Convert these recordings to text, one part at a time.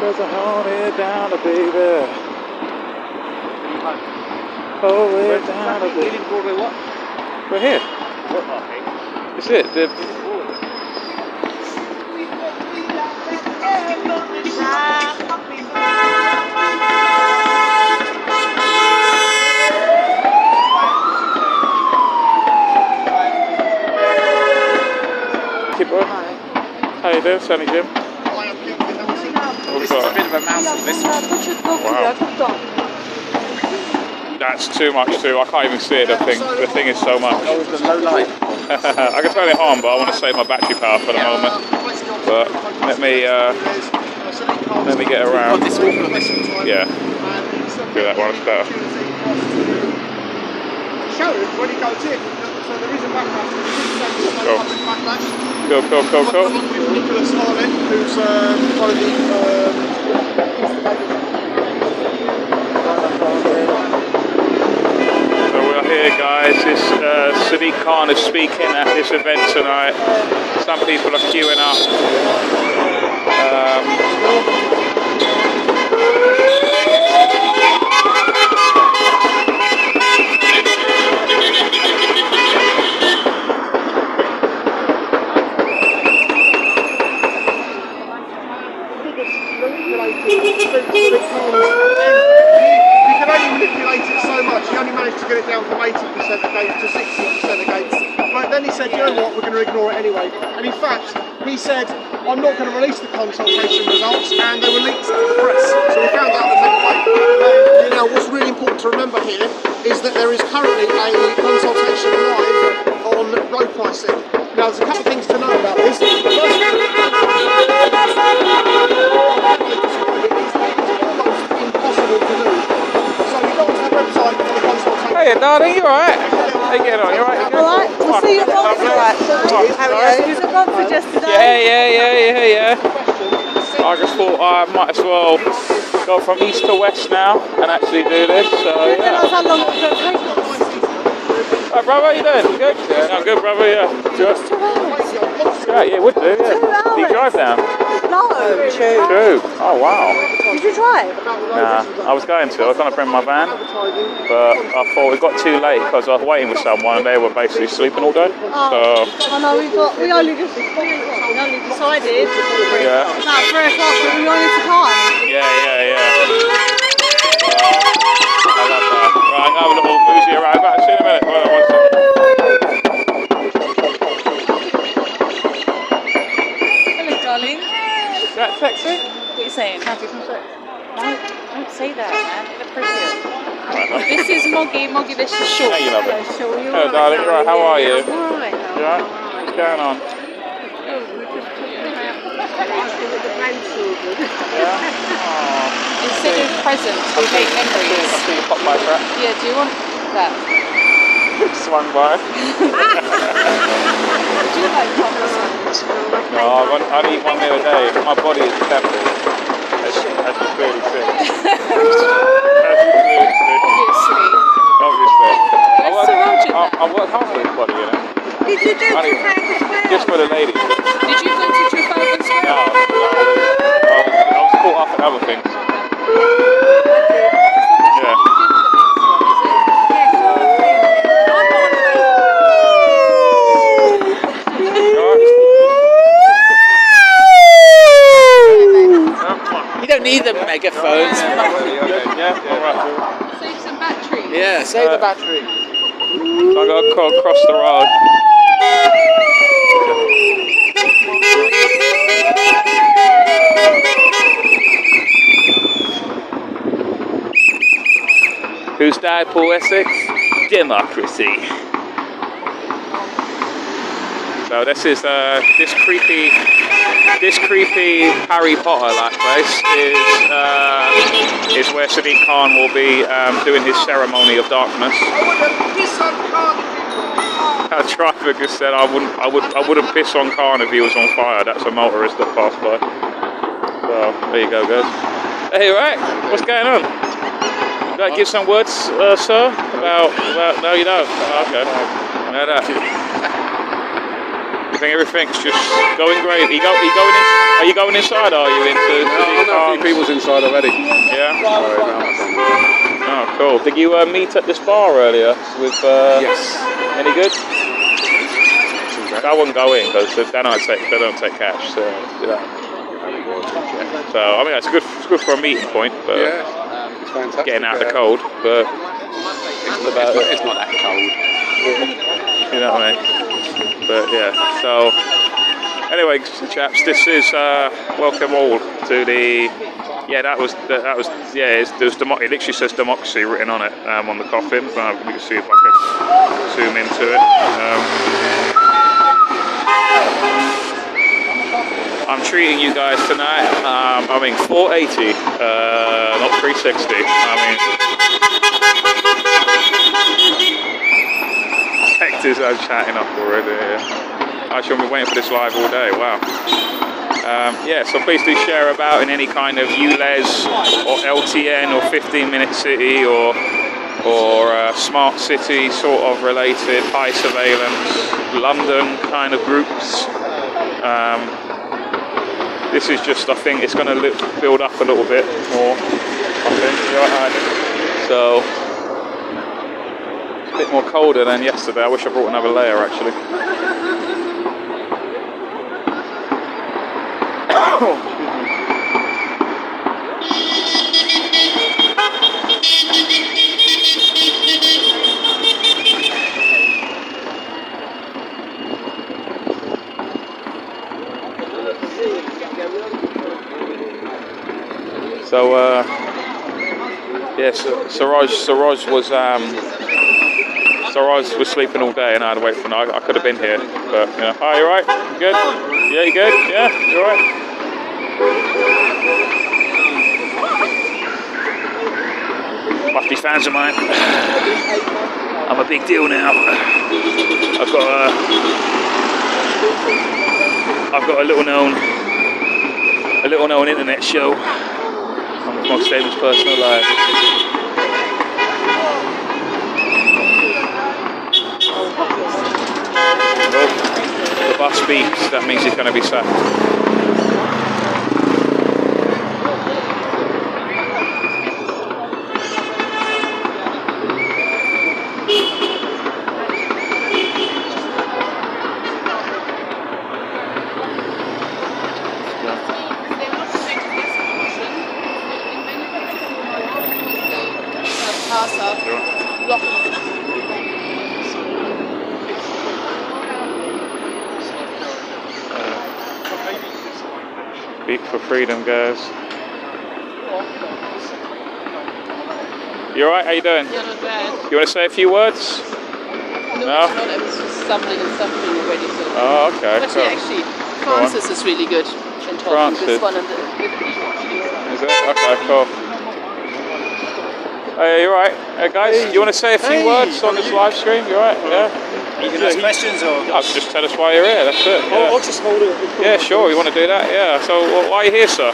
'cause I hold it down, baby. Hold it down, baby. What? We're here. It's it. How you doing, Sonny Jim? This is a bit of a mountain, this one. Wow. That's too much too. I can't even see it. The thing is so much. Oh, the low light. I can turn it on, but I want to save my battery power for the moment. But let me get around. This one. Yeah. Do that one. It's better. Show it when he goes in. So there is a backlash. Cool. Cool. With Nicholas Harlan, who's one of the So we're here, guys. This Sadiq Khan is speaking at this event tonight. Some people are queuing up. get it down from 80% against to 60% against. But then he said, you know what, we're going to ignore it anyway. And in fact, he said, I'm not going to release the consultation results, and they were leaked to the press. So we found out that anyway. Now, what's really important to remember here is that there is currently a consultation live on road pricing. Now, there's a couple of things to know about this. First, it's almost impossible to do. So you go onto the website for the consultation. Hey, darling, you alright? How you getting on? You alright? Alright, we'll see you once. How are you? Is it on for just today? Yeah. I just thought I might as well go from east to west now and actually do this, so yeah. How long it was going to take us? Hi brother, how you doing? You good? Yeah, I'm good brother, yeah. Good. 2 hours. Yeah, it would do, yeah. 2 hours. Do you drive down? No. True. Oh wow. Did you drive? Nah, I was going to bring my van, but I thought we got too late because I was waiting with someone and they were basically sleeping all day. Oh. So I know we only decided about 3 o'clock, but we only to time. Yeah. I love that. Right, I'm going to have a little mosey around. Back, see you in a minute. Hold on, one second. Hello, darling. Is that sexy? What are you saying? Fancy some sex? No, don't say that, man. Inappropriate. Right, This is Moggy, this is Short. Hey, you love it. So you're Hello, darling. Right, how are you? I'm alright. You alright? What's going on? Yeah? Aww. Instead of presents, we make memories. I'll see you pop by for that. Yeah, do you want that? Swung by. Do you like chocolate? Oh, I eat one the other day. My body is temple. As you clearly see. Obviously. I work hard for this body, you know. Did you do Trafalgar Square? Just for the ladies. Did you go to Trafalgar Square? No. I was caught up in other things. Yeah. You don't need the megaphones. Yeah, alright. Save some battery. Yeah, save the battery. So I got to cross the road. Who's died, Paul Essex? Democracy. So this is this creepy Harry Potter-like place is where Sadiq Khan will be doing his ceremony of darkness. Our driver just said I wouldn't piss on Khan if he was on fire. That's a motorist that passed by. So there you go, guys. Hey, right? What's going on? Would you like to give some words, sir? About no, you don't. Oh, okay. No, that. I think everything's just going great. Are you going inside? Are you into? No, I know a few people's inside already. Yeah. Oh, Oh, cool. Did you meet at this bar earlier with? yes. Any good? I wouldn't go in because they don't take cash. So, so I mean, it's good for a meeting point, but Yeah, it's fantastic. getting out of the cold. But it's not that cold. you know what I mean? But yeah. So anyway, chaps, this is welcome all to the. Yeah, that was yeah. It literally says democracy written on it on the coffin. You can see if I can zoom into it. I'm treating you guys tonight. I mean 480, not 360. I mean, Hector's chatting up already. Actually, I've been waiting for this live all day. Wow. Yeah, so please do share about in any kind of ULEZ or LTN or 15-minute city or smart city sort of related, high surveillance, London kind of groups. This is just, I think it's going to build up a little bit more, I think. So, it's a bit more colder than yesterday. I wish I brought another layer actually. So yes, Siraj was sleeping all day, and I had to wait for him. I could have been here, but you know. Hi, you right? Good? Yeah, you good? Yeah, you alright? Must be fans of mine. I'm a big deal now. I've got a little known internet show on most famous personal life. Oh, the bus beeps. That means he's going to be sacked. Beat for freedom, guys. You alright? How you doing? Yeah, not bad. You want to say a few words? No? No? I was just stumbling already. So. Oh, okay. But Cool. yeah, actually, Francis is really good in talking. This one and the Is it? Okay, cool. Hey, you alright? Hey guys, you want to say a few words on this live stream? You alright? Yeah? You can ask questions or? Oh, just tell us why you're here, that's it. Yeah, I'll just hold it. yeah, sure, you want to do that? Yeah, so why are you here, sir?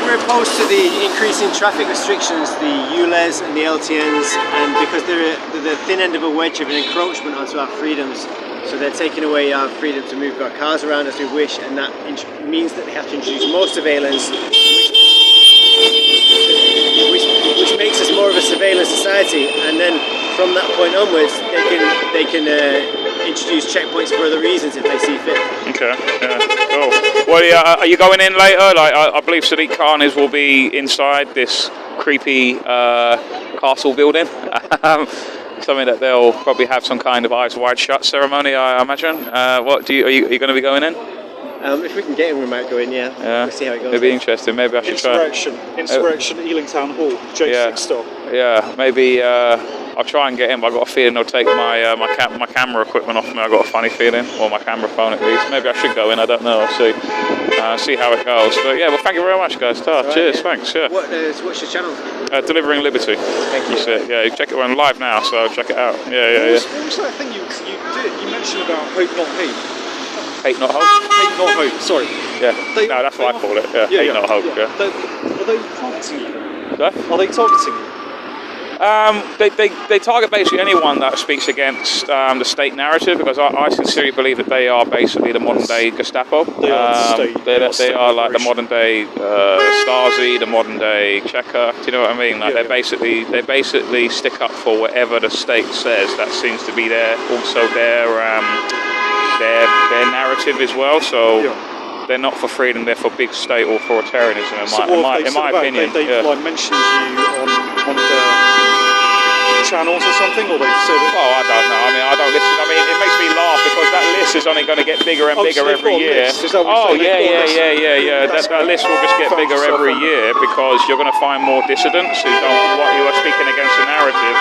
We're opposed to the increase in traffic restrictions, the ULEZ and the LTNs, and because they're the thin end of a wedge of an encroachment onto our freedoms. So they're taking away our freedom to move our cars around as we wish, and that means that they have to introduce more surveillance, which makes us more of a surveillance society. And then from that point onwards, they can introduce checkpoints for other reasons if they see fit. Okay, yeah, cool. Well, yeah, are you going in later? Like, I believe Sadiq Khanis will be inside this creepy castle building. Something that they'll probably have some kind of eyes wide shut ceremony, I imagine. What are you going to be going in? If we can get in, we might go in. Yeah. We'll see how it goes. It'd be interesting. Maybe I should Insurrection, Ealing Town Hall, J6 stop. Yeah, maybe I'll try and get in, but I've got a feeling they'll take my my camera equipment off me. I've got a funny feeling, or my camera phone at least. Maybe I should go in. I don't know. I'll see. See how it goes. But yeah, well, thank you very much, guys. Cheers. Yeah. Thanks. Yeah. What's your channel? Delivering Liberty. Thank you. That's it. Yeah, you check it. We're on live now, so check it out. What was that thing you did? You mentioned about hope not hate. Hate not hope. Hate not hope. Sorry. Yeah. No, that's what I call it. Yeah. Hate not hope. Yeah. Are they targeting you? What? Are they targeting you? They target basically anyone that speaks against the state narrative, because I sincerely believe that they are basically the modern day Gestapo. They are like the modern day Stasi, the modern day Cheka. Do you know what I mean? Like they basically stick up for whatever the state says. That seems to be their narrative as well. So. They're not for freedom, they're for big state authoritarianism, in my opinion. They've like mentioned you on one of their channels or something, or they said it? Well, I don't know. I mean, I don't listen. I mean, it makes me laugh because that list is only going to get bigger and bigger every year. Yeah. That list will just get bigger every year because you're going to find more dissidents who are speaking against the narrative.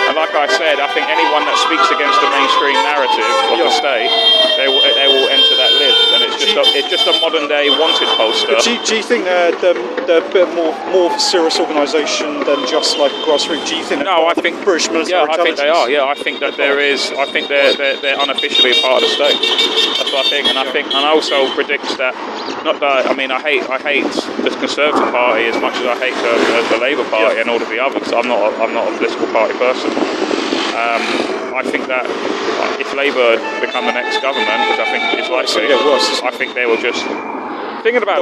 And like I said, I think anyone that speaks against the mainstream narrative of the state, they will enter that list. And it's just a modern day wanted poster. Do you think they're a bit more of a serious organisation than just like grassroots? Do you think? No, I think British military I think they are. Yeah, I think that there is. I think they're unofficially a part of the state. That's what I think, and I also predict that. Not that I mean, I hate the Conservative Party as much as I hate the Labour Party and all of the others. I'm not a political party person. I think that if Labour become the next government, which I think is likely, I think they will just. The thing about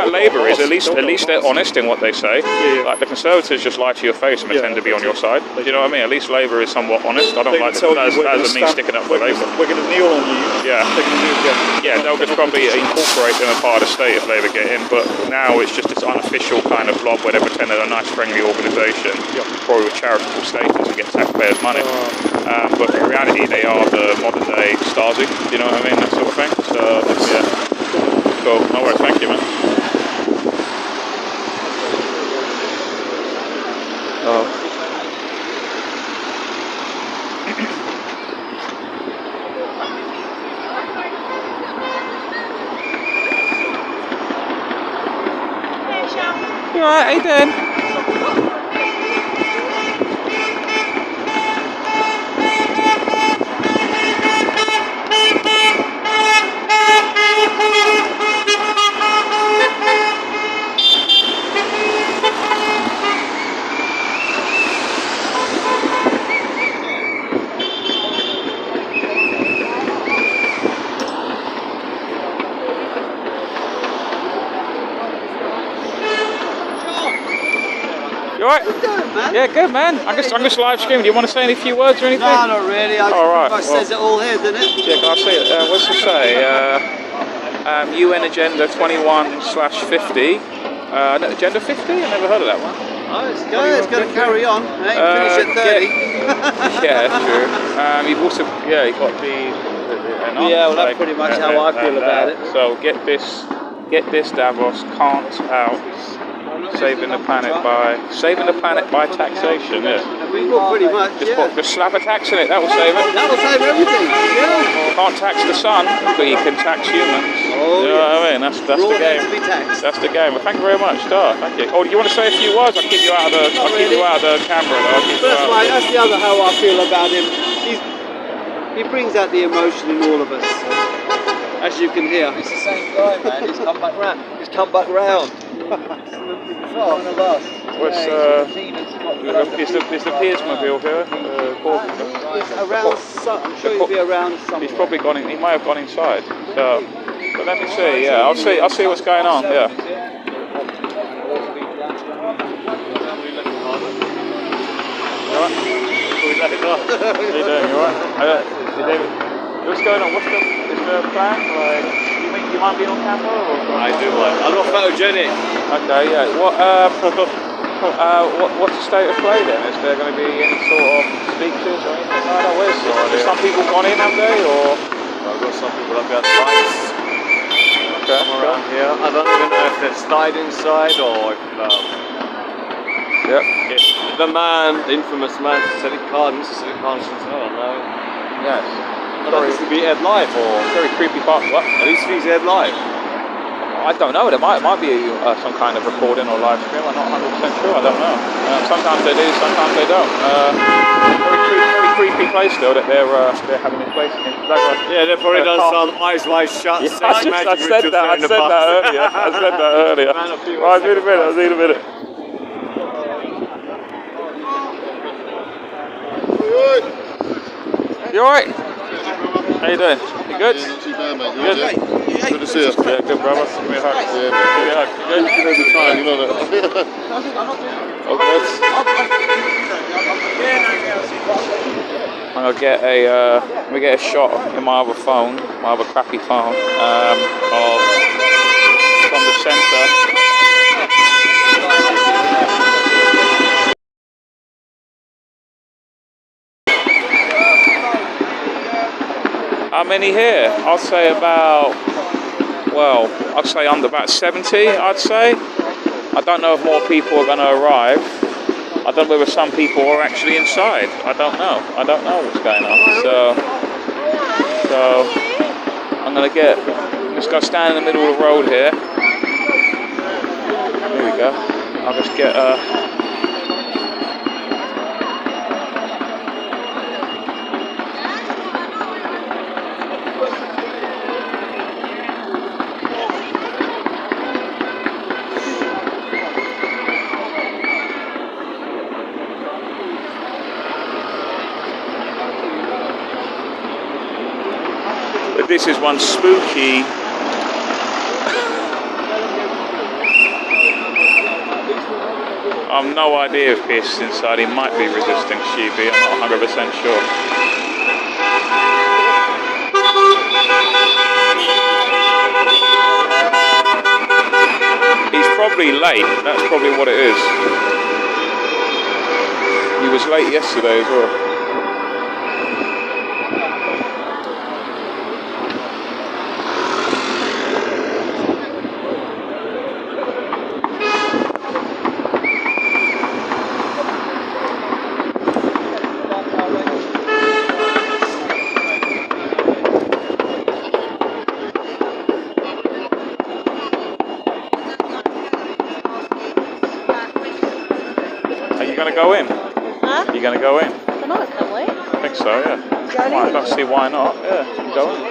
Labour is at least they're honest in what they say. Like the Conservatives just lie to your face and pretend to be on your side. Do you know what I mean? At least Labour is somewhat honest. I don't like that doesn't mean sticking up for Labour. We're going to kneel on you. Yeah, they'll just probably incorporate them as part of the state if Labour get in. But now it's just this unofficial kind of blob where they pretend they're a nice friendly organisation, probably with charitable status and get taxpayers' money. But in reality, they are the modern day Stasi. Do you know what I mean? That sort of thing. So yeah. Cool. No worries, thank you, man. You alright, how you doing? Alright? Yeah, good man. I'm just live streaming. Do you want to say any few words or anything? No, not really. It says it all here, doesn't it? Yeah, can I see it? What's it say? UN Agenda 21/50. Agenda 50? I never heard of that one. Oh, it's going to carry on. Finish at 30. Yeah, true. You've also, you've got the well, that's pretty much how I feel about it. So get this Davos, can't out. Saving the planet by taxation, yeah. Well, pretty much, just slap a tax in it, that will save it. That will save everything, Can't tax the sun, but you can tax humans. Oh, you know what I mean? That's the game. To be taxed. That's the game. Well, thank you very much, Star. Thank you. Oh, do you want to say a few words? I'll keep you out of the camera. That's the other how I feel about him. He brings out the emotion in all of us, as you can hear. It's the same guy, man. He's come back round. Is the Piers mobile here? He's around. I'm sure he'll be around somewhere. He's probably gone. He may have gone inside. So, but let me see. Yeah, I'll see what's going on. Yeah. Alright. How you doing? You alright? What's going on? Is the plan? Like, you might be on camera or something? I do. I'm not photogenic. Okay, yeah. What's the state of play then? Is there going to be any sort of speeches or anything like that? Where's some people gone in, have they? Or I've got some people up at the lights. Okay. Around here. I don't even know if they've stayed inside or if the infamous man, Cedric Cardin's, I don't know. Yes. I don't know if this could be aired live or very creepy part. What? At least he's aired live. I don't know. There might be some kind of recording or live stream. I'm not 100% sure. I don't know. Sometimes they do. Sometimes they don't. Very creepy place though that they're having in place. They've probably done some eyes wide shut. I said that earlier. Right, I'll see you in a minute. You alright? How you doing? You good? Not too bad, mate. Good? Good to see you. Yeah, good, brother. Give me a hug. Yeah, Give me a hug. Good? you know the time, you know that. All good? I'm gonna get a let me get a shot in my other phone, my other crappy phone, of from the centre. How many here? I'd say about, well, I'd say under about 70, I'd say. I don't know if more people are going to arrive. I don't know whether some people are actually inside. I don't know. I don't know what's going on. So I'm going to just go stand in the middle of the road here. Here we go. I'll just get this is one spooky. I've no idea if Pierce is inside. He might be resisting Shibi. I'm not 100% sure. He's probably late. That's probably what it is. He was late yesterday as well. Go in? Huh? You gonna go in? Can I come in? I think so, yeah. I don't see why not. Yeah, you can go in.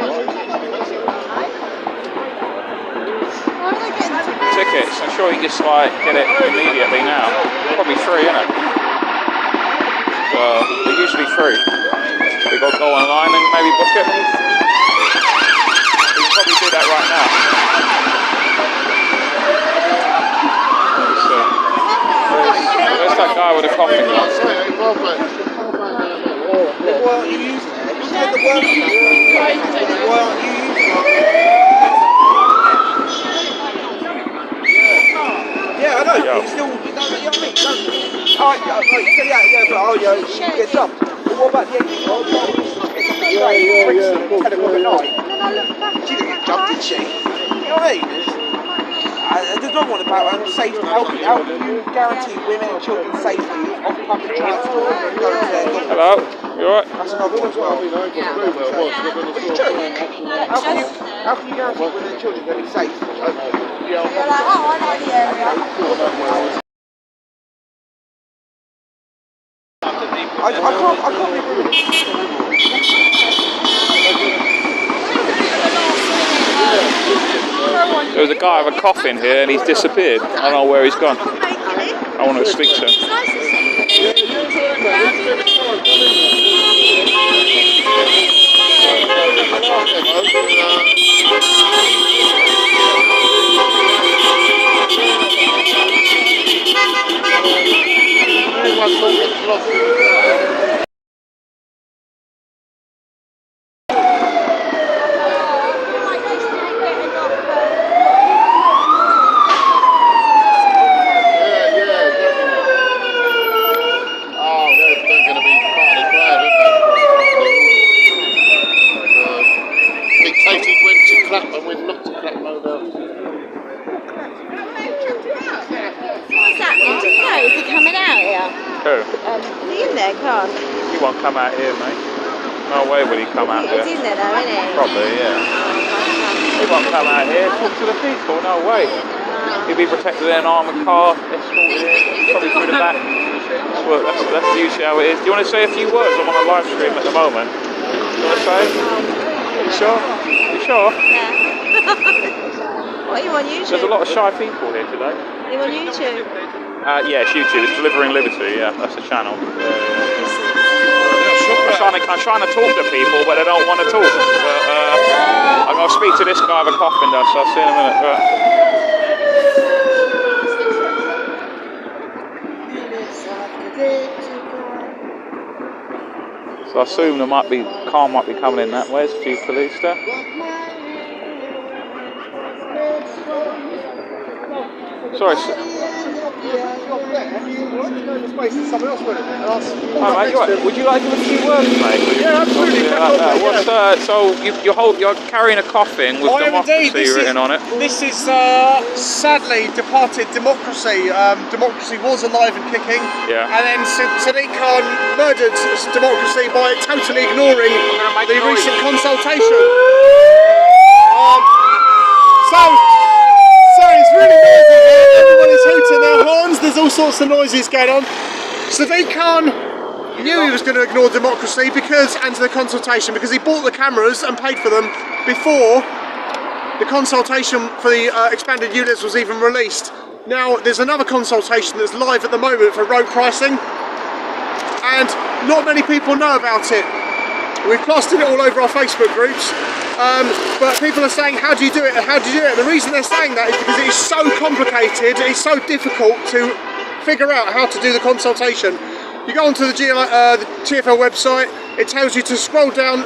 Tickets. I'm sure you can just like get it immediately now. Probably free, isn't it? So they're usually free. We got to go online and maybe book it. We can probably do that right now. Where's that guy with a coffee glass? Yeah, I know. Yo. It's still, you know what I mean? Get dumped. But what about the 10 o'clock at night? She didn't get jumped, did she? You know what I mean? There's no one about safety. How can you guarantee women and children's safety on public transport? Hello, you alright? That's another one as well. It's true. How can you guarantee women and children are going to be safe? You're like, oh, I know the area. I can't believe There was a guy with a coffin here and he's disappeared. I don't know where he's gone. I want to speak to him. He won't come out here, mate. No way would he come out here. He's in there though, isn't he? Probably, yeah. He won't come out here, talk to the people, no way. He'll be protected in an armoured car, escorted in, probably through the back. That's usually how it is. Do you want to say a few words? I'm on a live stream at the moment. Do you want to say? You sure? You sure? Yeah. What, are you on YouTube? There's a lot of shy people here today. Are you on YouTube? Yeah, it's YouTube. It's Delivering Liberty. Yeah, that's the channel. They're not I'm trying to talk to people, but they don't want to talk. But I'm going to speak to this guy with a coffin dust, so I'll see you in a minute. Right. So I assume car might be coming in that way. There's a few police there. Sorry, sir. Oh, mate, you right. Would you like to have a few words, mate? Yeah, absolutely. You're carrying a coffin with democracy written on it. This is sadly departed democracy. Democracy was alive and kicking. Yeah. And then Sadiq Khan murdered democracy by totally ignoring the recent consultation. So it's really noisy here. Everybody's hooting their horns. There's all sorts of noises going on. Sadiq Khan knew he was going to ignore democracy and the consultation because he bought the cameras and paid for them before the consultation for the expanded ULEZ was even released. Now there's another consultation that's live at the moment for road pricing, and not many people know about it. We've plastered it all over our Facebook groups, but people are saying, how do you do it, and how do you do it? And the reason they're saying that is because it is so complicated, it's so difficult to figure out how to do the consultation. You go onto the TfL website, it tells you to scroll down,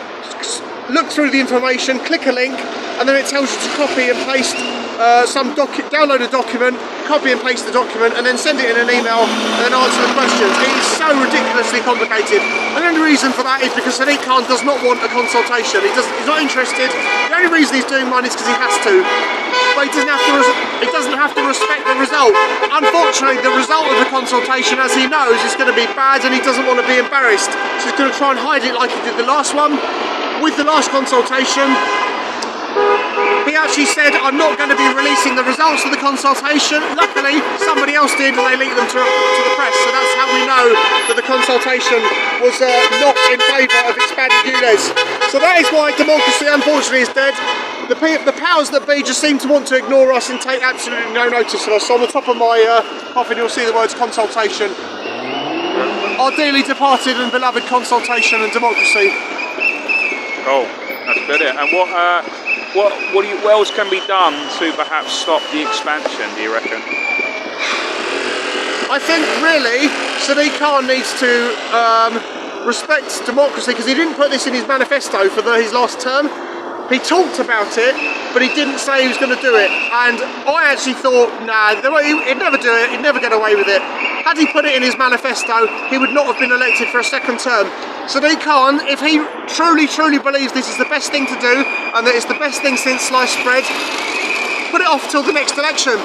look through the information, click a link, and then it tells you to copy and paste download a document, copy and paste the document, and then send it in an email, and then answer the questions. It is so ridiculously complicated. And the only reason for that is because Sadiq Khan does not want a consultation. He's not interested. The only reason he's doing one is because he has to. But he doesn't have to respect the result. Unfortunately, the result of the consultation, as he knows, is going to be bad, and he doesn't want to be embarrassed. So he's going to try and hide it like he did the last one. With the last consultation, he actually said, I'm not going to be releasing the results of the consultation. Luckily, somebody else did, and they leaked them to the press. So that's how we know that the consultation was not in favour of expanded ULEZ. So that is why democracy, unfortunately, is dead. The powers that be just seem to want to ignore us and take absolutely no notice of us. So on the top of my coffin, you'll see the words consultation. Our dearly departed and beloved consultation and democracy. Oh, that's brilliant. And what else can be done to perhaps stop the expansion, do you reckon? I think really Sadiq Khan needs to respect democracy, because he didn't put this in his manifesto for his last term. He talked about it, but he didn't say he was going to do it. And I actually thought, nah, he'd never do it, he'd never get away with it. Had he put it in his manifesto, he would not have been elected for a second term. Sadiq Khan, if he truly believes this is the best thing to do, and that it's the best thing since sliced bread, put it off till the next election.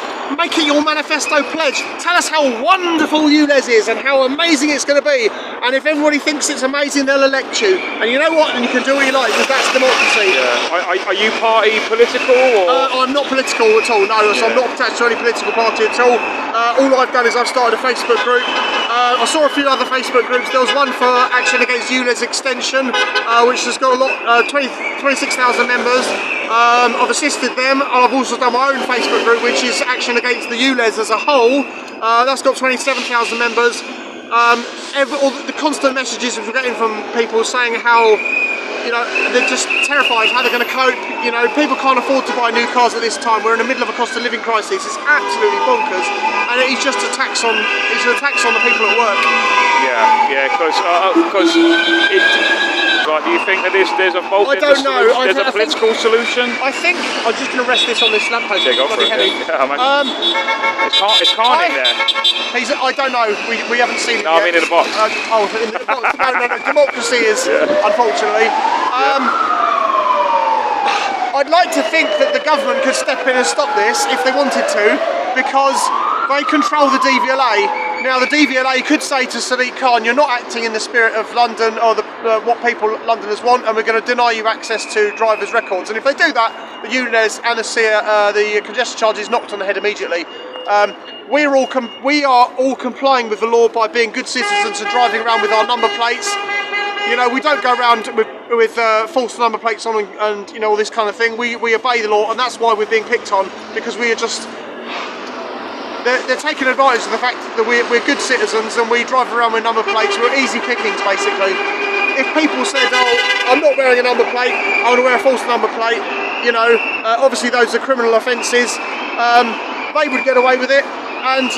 Make it your manifesto pledge. Tell us how wonderful ULEZ is and how amazing it's going to be. And if everybody thinks it's amazing, they'll elect you. And you know what? And you can do what you like, because that's democracy. Yeah. Are you party political? Or? I'm not political at all, no. So I'm not attached to any political party at all. All I've done is I've started a Facebook group. I saw a few other Facebook groups. There was one for Action Against ULEZ Extension, which has got a lot, 26,000 members. I've assisted them, and I've also done my own Facebook group, which is Action Against the ULEZ as a whole. That's got 27,000 members. All the constant messages we're getting from people saying how, they're just terrified how they're going to cope. People can't afford to buy new cars at this time. We're in the middle of a cost of living crisis. It's absolutely bonkers, and it's just a tax on the people at work. Yeah, because do you think that there's a fault? I don't know. There's a political solution. I think I'm just going to rest this on this lamppost. Yeah, go for it. It's Khan in there. I don't know. We haven't seen it yet. I mean in the box. In the box. No. Democracy is, unfortunately. I'd like to think that the government could step in and stop this if they wanted to, because they control the DVLA. Now the DVLA could say to Sadiq Khan, you're not acting in the spirit of London or what Londoners want, and we're going to deny you access to drivers' records. And if they do that, the ULEZ and the congestion charge is knocked on the head immediately. We are all complying with the law by being good citizens and driving around with our number plates. We don't go around with false number plates on and all this kind of thing. We obey the law, and that's why we're being picked on, because we are just... They're taking advantage of the fact that we're good citizens and we drive around with number plates. We're easy pickings, basically. if people said, oh, I'm not wearing a number plate, I want to wear a false number plate, you know, obviously those are criminal offences, they would get away with it, and,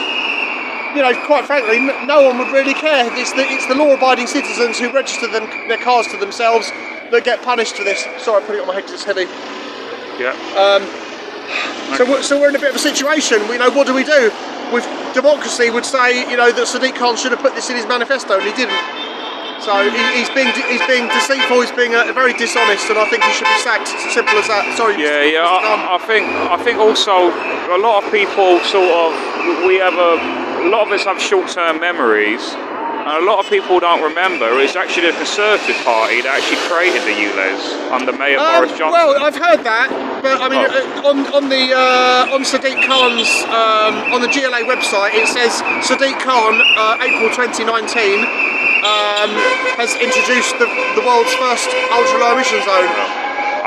you know, quite frankly, no one would really care. It's the law-abiding citizens who register their cars to themselves that get punished for this. Sorry, I put it on my head because it's heavy. Yeah. So we're in a bit of a situation. You know, what do we do? With democracy, would say, you know, that Sadiq Khan should have put this in his manifesto, and he didn't. So he's being deceitful. He's being very dishonest, and I think he should be sacked. It's as simple as that. Sorry. Yeah. I think also a lot of people a lot of us have short-term memories. And a lot of people don't remember it's actually the Conservative Party that actually created the ULEZ under Mayor Boris Johnson. Well, I've heard that, but I mean, on Sadiq Khan's on the GLA website, it says Sadiq Khan, April 2019, has introduced the world's first ultra-low emission zone.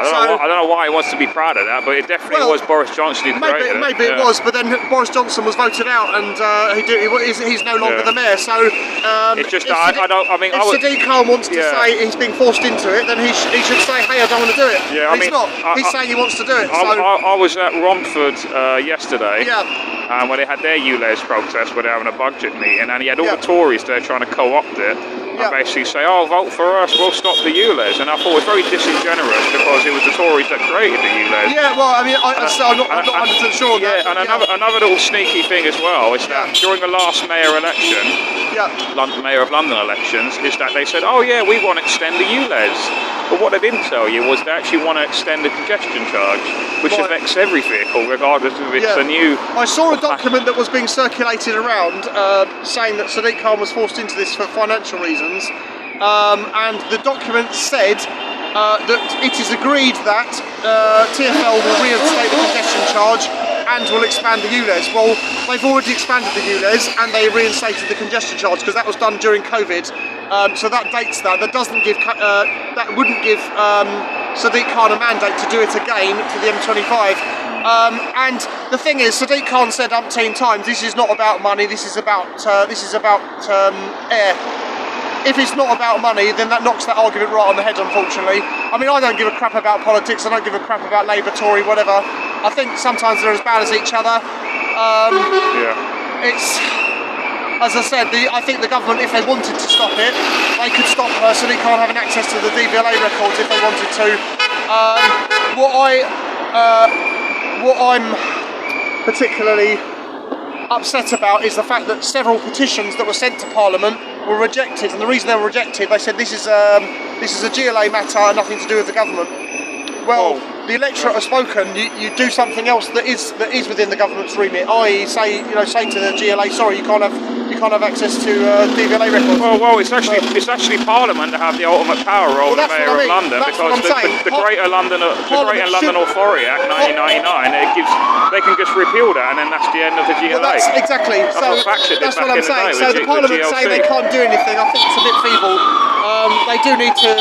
I don't know why he wants to be proud of that, but it definitely was Boris Johnson who created it. Maybe it was, but then Boris Johnson was voted out, and he's no longer the mayor. So it's just if Sadiq Khan wants to say he's being forced into it, then he should say, hey, I don't want to do it. Yeah, but he's not. He's saying he wants to do it. I was at Romford yesterday. Yeah. When they had their ULEZ protest, where they're having a budget meeting, and he had all the Tories there trying to co-opt it. And basically say, oh, vote for us, we'll stop the ULEZ. And I thought it was very disingenuous because it was the Tories that created the ULEZ. Yeah, well, I mean, I'm not 100% sure. Another little sneaky thing as well is that during the last mayor election, Mayor of London elections, is that they said, oh yeah, we want to extend the ULEZ. But what they didn't tell you was they actually want to extend the congestion charge, which affects every vehicle, regardless of if it's a new... I saw a document that was being circulated around saying that Sadiq Khan was forced into this for financial reasons, and the document said that it is agreed that TfL will reinstate the congestion charge and will expand the ULEZ. Well, they've already expanded the ULEZ and they reinstated the congestion charge because that was done during COVID. So that dates that. That doesn't give that wouldn't give Sadiq Khan a mandate to do it again for the M25. And the thing is, Sadiq Khan said umpteen times, this is not about money. This is about air. If it's not about money, then that knocks that argument right on the head, unfortunately. I mean, I don't give a crap about politics, I don't give a crap about Labour, Tory, whatever. I think sometimes they're as bad as each other. It's, as I said, I think the government, if they wanted to stop it, they could stop Sadiq Khan having access to the DVLA records if they wanted to. What I'm particularly upset about is the fact that several petitions that were sent to Parliament were rejected, and the reason they were rejected, they said this is a GLA matter and nothing to do with the government. Well, the electorate have spoken. You do something else that is within the government's remit. I.e., say to the GLA, sorry, you can't have access to DVLA records. Well, it's actually Parliament that have the ultimate power role, the Mayor of London, because the Greater London Authority Act 1999, they can just repeal that, and then that's the end of the GLA. Well, that's exactly. That's what I'm saying. So the Parliament saying they can't do anything, I think it's a bit feeble. They do need to.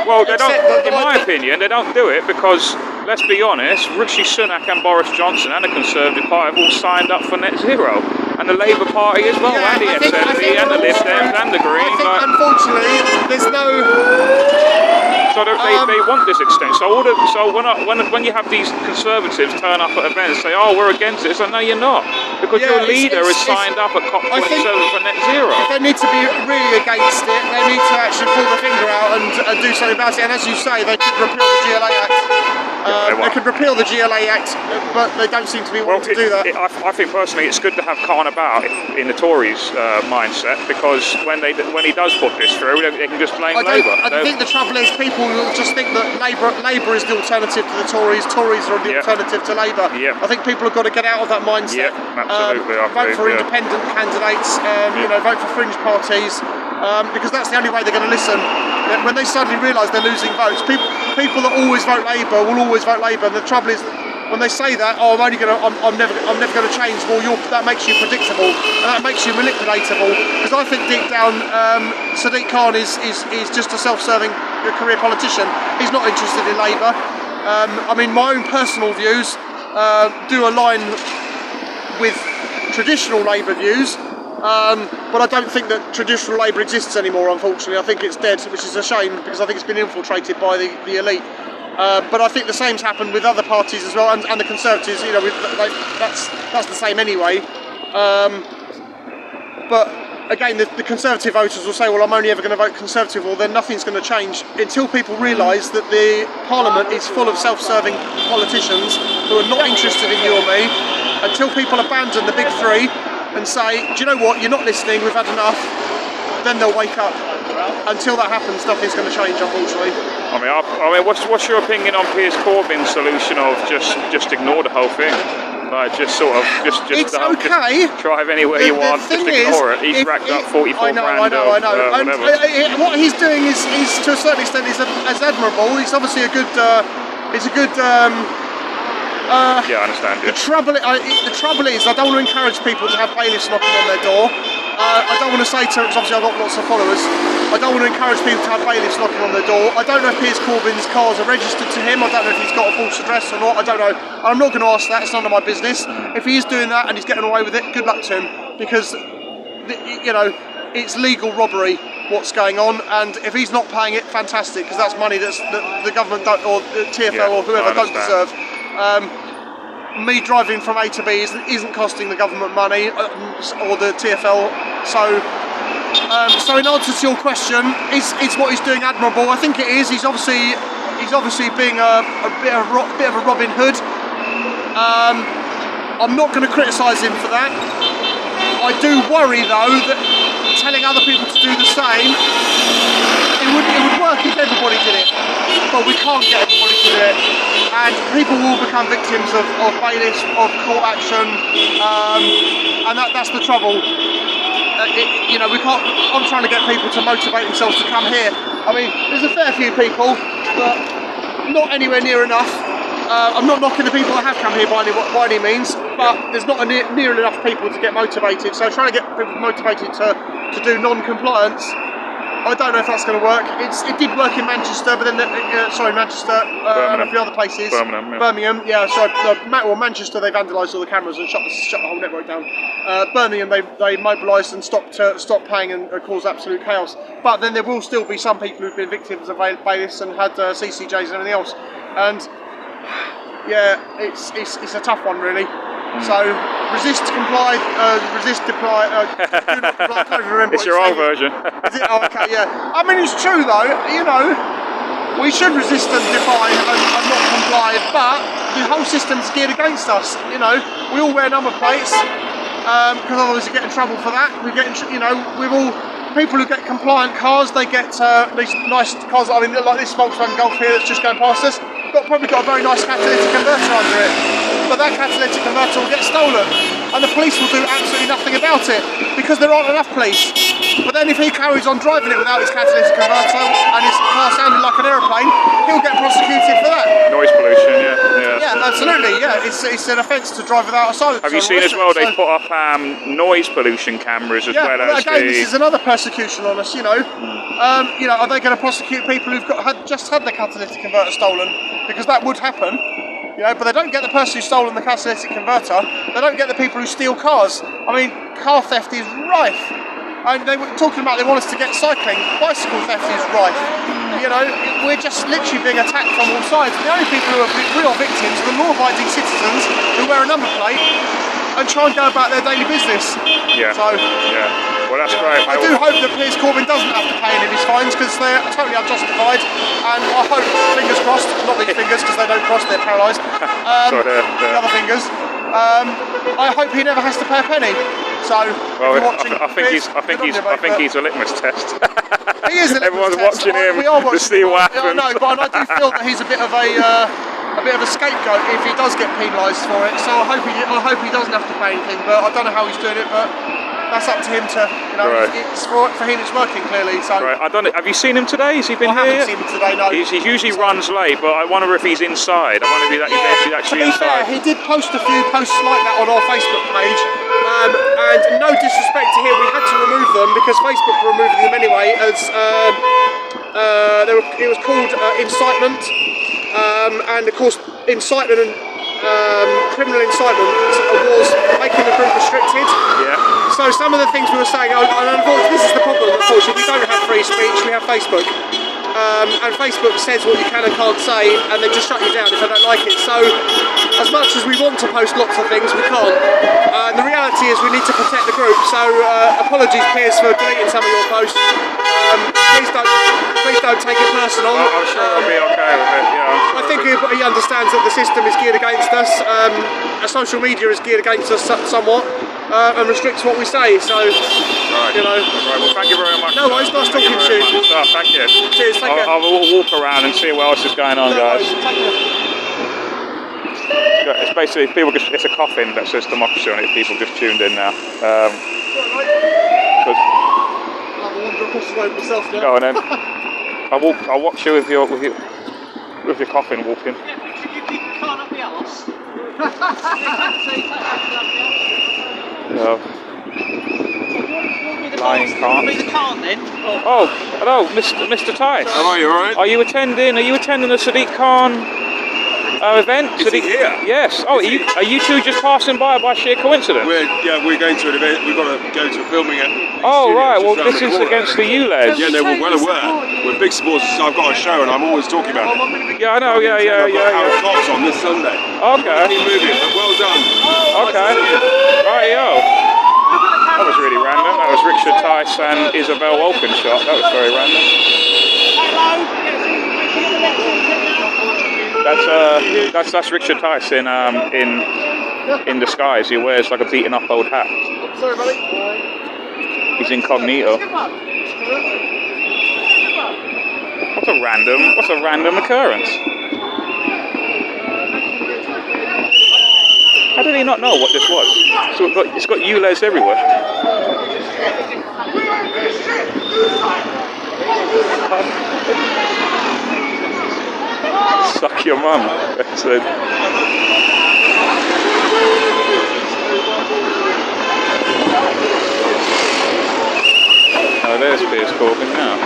Well, they don't. In my opinion, they don't do it because, let's be honest, Rishi Sunak and Boris Johnson and the Conservative Party have all signed up for net zero, and the Labour Party as well, and the SNP and the Lib Dems and the Greens. I think, unfortunately, there's no. So they want this extension. So when you have these Conservatives turn up at events and say, oh, we're against it, it's like, no, you're not, because your leader has signed up at COP27 for net zero. If they need to be really against it, they need to actually pull the finger out and do something about it. And as you say, they could repeal the GLA Act. They could repeal the GLA Act, but they don't seem to be wanting to do that. I think personally it's good to have Khan about in the Tories' mindset, because when he does put this through, they can just blame Labour. I think the trouble is people will just think that Labour is the alternative to the Tories, Tories are the alternative to Labour. I think people have got to get out of that mindset. Absolutely. Vote for independent candidates, vote for fringe parties, because that's the only way they're going to listen. When they suddenly realise they're losing votes, people that always vote Labour will always vote Labour. And the trouble is, when they say that, oh, I'm never going to change. Well, that makes you predictable, and that makes you manipulatable. Because I think deep down, Sadiq Khan is just a self-serving career politician. He's not interested in Labour. I mean, my own personal views do align with traditional Labour views, But I don't think that traditional Labour exists anymore, unfortunately. I think it's dead, which is a shame, because I think it's been infiltrated by the elite. But I think the same's happened with other parties as well, and the Conservatives, you know, that's the same anyway. But again, the Conservative voters will say, well, I'm only ever going to vote Conservative, well, then nothing's going to change until people realise that the Parliament is full of self-serving politicians who are not interested in you or me, until people abandon the big three and say, do you know what, you're not listening, we've had enough, then they'll wake up. Until that happens, nothing's going to change, unfortunately. I mean, what's your opinion on Piers Corbyn's solution of just ignore the whole thing? Like, just sort of, just it's okay. Just drive anywhere you want, just ignore it. He's racked up 44 grand. I know. What he's doing is to a certain extent, is admirable. He's obviously a good. Yeah, I understand. Yeah. The trouble is, I don't want to encourage people to have bailiffs knocking on their door. I don't want to say to, because obviously I've got lots of followers, I don't want to encourage people to have bailiffs knocking on their door. I don't know if Piers Corbyn's cars are registered to him. I don't know if he's got a false address or not. I don't know. I'm not going to ask that. It's none of my business. If he is doing that and he's getting away with it, good luck to him, because you know, it's legal robbery what's going on, and if he's not paying it, fantastic, because that's money that the government don't, or the TfL or whoever don't deserve. Me driving from A to B isn't costing the government money or the TfL. So in answer to your question, is what he's doing admirable? I think it is. He's obviously being a bit of a Robin Hood. I'm not going to criticise him for that. I do worry though that telling other people to do the same, it would work if everybody did it, but we can't get everybody to do it, and people will become victims of bailiffs, of court action, and that's the trouble. You know, we can't. I'm trying to get people to motivate themselves to come here. I mean, there's a fair few people, but not anywhere near enough. I'm not knocking the people that have come here by any means, but there's not near enough people to get motivated. So trying to get people motivated to do non-compliance, I don't know if that's going to work. It did work in Manchester, but then Manchester, and a few other places. Birmingham, yeah. Manchester, they vandalised all the cameras and shut the whole network down. Birmingham, they mobilised and stopped paying and caused absolute chaos. But then there will still be some people who've been victims of bailiffs and had CCJs and everything else. And yeah, it's a tough one, really. So resist, comply, resist, deploy. Do not comply. I can't even remember. It's your old version. Is it? Oh, okay, yeah. I mean, it's true though. You know, we should resist and defy and not comply, but the whole system's geared against us. You know, we all wear number plates because otherwise we get in trouble for that. We get, people who get compliant cars, they get these nice cars. I mean, like this Volkswagen Golf here that's just going past us. Probably got a very nice catalytic converter under it, but that catalytic converter will get stolen, and the police will do absolutely nothing about it because there aren't enough police. But then if he carries on driving it without his catalytic converter and his car sounding like an aeroplane, he'll get prosecuted for that. Noise pollution, yeah. Yeah, absolutely, yeah. It's an offence to drive without a silencer. Have you seen as well? They put up noise pollution cameras as well as again, this is another persecution on us. You know, are they going to prosecute people who've just had the catalytic converter stolen? Because that would happen, you know, but they don't get the person who's stolen the catalytic converter. They don't get the people who steal cars. I mean, car theft is rife. And they were talking about they want us to get cycling. Bicycle theft is rife. You know, we're just literally being attacked from all sides. The only people who are real victims are the law-abiding citizens who wear a number plate and try and go about their daily business. Yeah. So, yeah. Well, that's great. I do hope that Piers Corbyn doesn't have to pay any of his fines because they're totally unjustified. And I hope, fingers crossed, not these fingers because they don't cross, they're paralysed. The other fingers. I hope he never has to pay a penny. So, well, I think he's a litmus test. He is a litmus Everyone's test. watching him to see what happens. I know, but I do feel that he's a bit of a scapegoat if he does get penalised for it. So I hope he doesn't have to pay anything. But I don't know how he's doing it. But that's up to him to, you know, right. It's for him it's working clearly. So. Right, I don't know. Have you seen him today? Has he been here? I haven't seen him today, no. He usually runs late, but I wonder if he's inside. I wonder if he's actually inside. To be fair, he did post a few posts like that on our Facebook page, and no disrespect to him, we had to remove them because Facebook were removing them anyway as it was called incitement, and of course incitement and criminal incitement was making the group restricted. Yeah. So some of the things we were saying, and unfortunately this is the problem, unfortunately we don't have free speech, we have Facebook. And Facebook says what you can and can't say, and they just shut you down if they don't like it. So, as much as we want to post lots of things, we can't. And the reality is we need to protect the group. So, apologies, Piers, for deleting some of your posts. Please don't take it personal. I'm sure I'll be okay with it. Yeah. I think he understands that the system is geared against us. Social media is geared against us somewhat. And restricts what we say, so right. You know. Right, well, thank you very much. No worries, nice talking to you. Thank you. Cheers, take care. I'll walk around and see what else is going on, guys. It's basically it's a coffin that says democracy on it. People just tuned in now. Go on then. I'll watch you with your coffin walking. No. Lying cart. Oh, hello, Mr. Tice. How are you, alright? Are you attending the Sadiq Khan event? Is he here? Yes. Oh, are you two just passing by sheer coincidence? We're going to an event. We've got to go to a filming at. Oh right. Well, this is against the ULEZ. Yeah, no, we're well aware. We're big supporters. I've got a show, and I'm always talking about it. Yeah, I know. Yeah. Our Cops on this Sunday. Okay. Movie, but well done. Okay. Right, yo. That was really random. That was Richard Tice and Isabel Walkinshaw. That was very random. That's Richard Tice in disguise. He wears like a beaten up old hat. Sorry, buddy. He's incognito. What's a random occurrence? How did he not know what this was? So it's got ULEZ everywhere. Suck your mum. That's it. Oh, there's Piers Corbin now.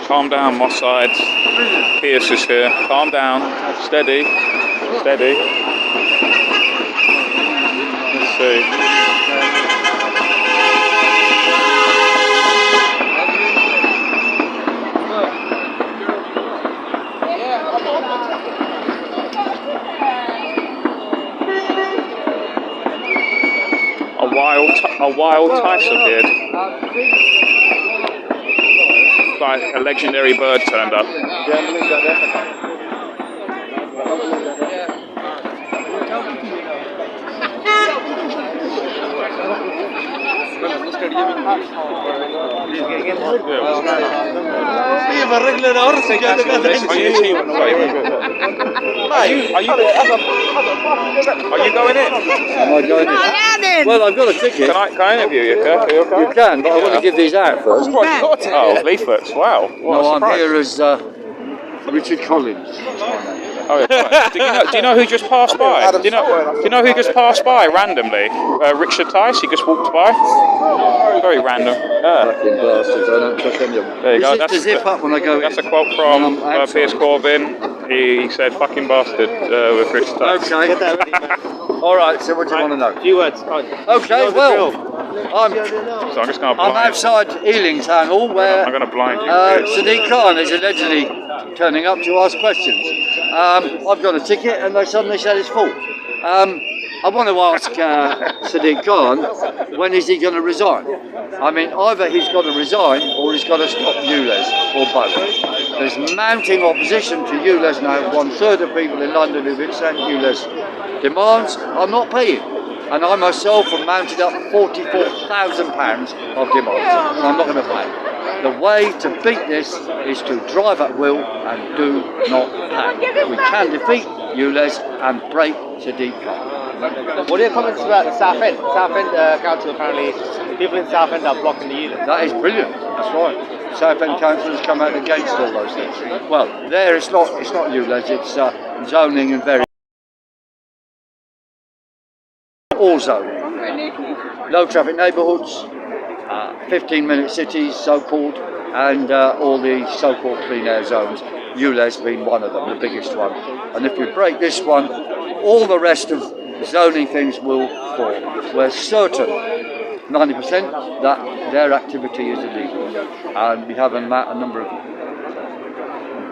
Calm down, Moss side. Piers is here. Calm down. Steady. Steady. Let's see. A wild Tice appeared. Like a legendary bird turned up. We have a regular hour, so Are you going in? Am I going in? Well, I've got a ticket. Can I interview you? Yeah? Are you okay? You can, but I want to give these out first. Oh, leaflets! Wow. No, I'm here as Richard Collins. Oh, yeah. Do you know who just passed by? Do you know who just passed by randomly? Richard Tice. He just walked by. Very random. Fucking bastards! I don't trust any of them. There you go. That's the zip up when I go. That's a quote from Piers Corbin. He said, "Fucking bastard" with Richard Tice. Okay. All right. So, what do you want to know? A few words. Okay. Well, I'm just going to blind. I'm outside Ealing Town Hall where I'm going to blind you. Sadiq Khan is allegedly turning up to ask questions. I've got a ticket and they suddenly said it's full. I want to ask Sadiq Khan, when is he going to resign? I mean, either he's got to resign or he's got to stop ULEZ, or both. There's mounting opposition to ULEZ now. 1/3 of people in London who've been saying ULEZ demands are not paying. And I myself have mounted up £44,000 of demands, and I'm not going to pay. The way to beat this is to drive at will and do not pay. We can defeat ULEZ and break Sadiq Khan. What are your comments about the South End? South End Council, apparently, people in South End are blocking the ULEZ. That is brilliant. That's right. South End Council has come out against all those things. Well, there it's not ULEZ. It's zoning and very. all zoning. Low traffic neighbourhoods, 15-minute cities, so-called, and all the so-called clean air zones, ULEZ being one of them, the biggest one. And if you break this one, all the rest of zoning things will fall. We're certain, 90%, that their activity is illegal. And we have a number of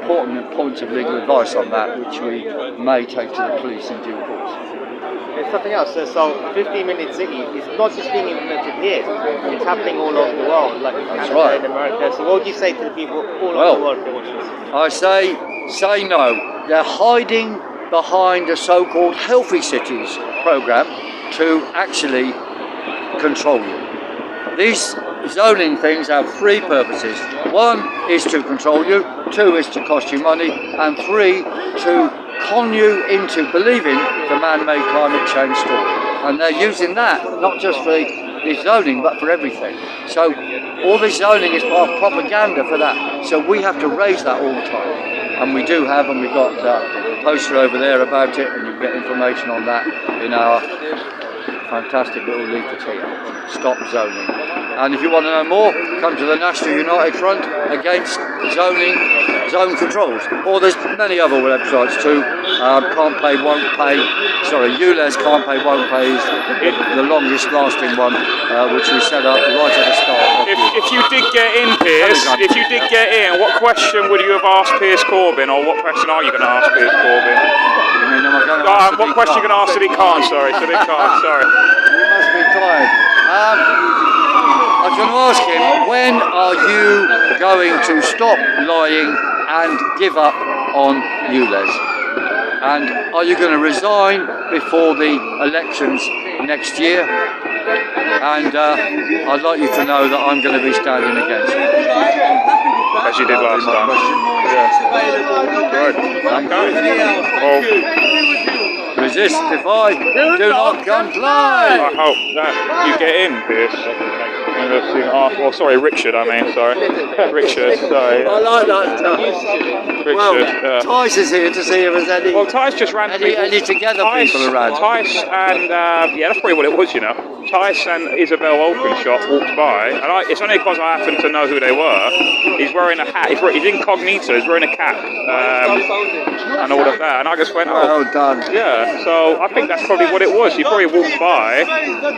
important points of legal advice on that, which we may take to the police in due course. There's something else. So 15-minute city is not just being implemented here; it's happening all over the world, like in Canada and America. So what would you say to the people all over the world that watch this? I say no. They're hiding behind a so-called healthy cities program to actually control you. These zoning things have three purposes. One is to control you, two is to cost you money, and three to con you into believing the man-made climate change story. And they're using that not just for the zoning but for everything. So all this zoning is part of propaganda for that. So we have to raise that all the time. And we do have, and we've got a poster over there about it, and you get information on that in our fantastic little leaflet here, Stop Zoning. And if you want to know more, come to the National United Front Against Zone Controls. Or there's many other websites too. Can't Pay, Won't Pay. Sorry, ULEZ Can't Pay, Won't Pay is the longest lasting one, which we set up right at the start. If you did get in, Piers, if you did get in, what question would you have asked Piers Corbyn, or what question are you going to ask Piers Corbyn? You mean, am I going to ask what question are you going to ask Sadiq Khan? Sorry, Sadiq Khan, sorry. You must be tired. I was going to ask him, when are you going to stop lying and give up on ULEZ? And are you going to resign before the elections next year? And I'd like you to know that I'm going to be standing against it. As you did last time. Right. Resist, defy, do not comply. I hope that you get in, Piers. Oh, sorry, Richard, I mean, sorry. Richard, sorry. I like that stuff. Richard, well, Tice is here to see if there's any... Well, Tice just randomly... Any together Tice, people around. Tice and, yeah, that's probably what it was, you know. Tice and Isabel Openshot walked by, and it's only because I happen to know who they were. He's wearing a hat, he's incognito, he's wearing a cap, and all of that, and I just went, oh. Well done. Yeah, so I think that's probably what it was. He probably walked by,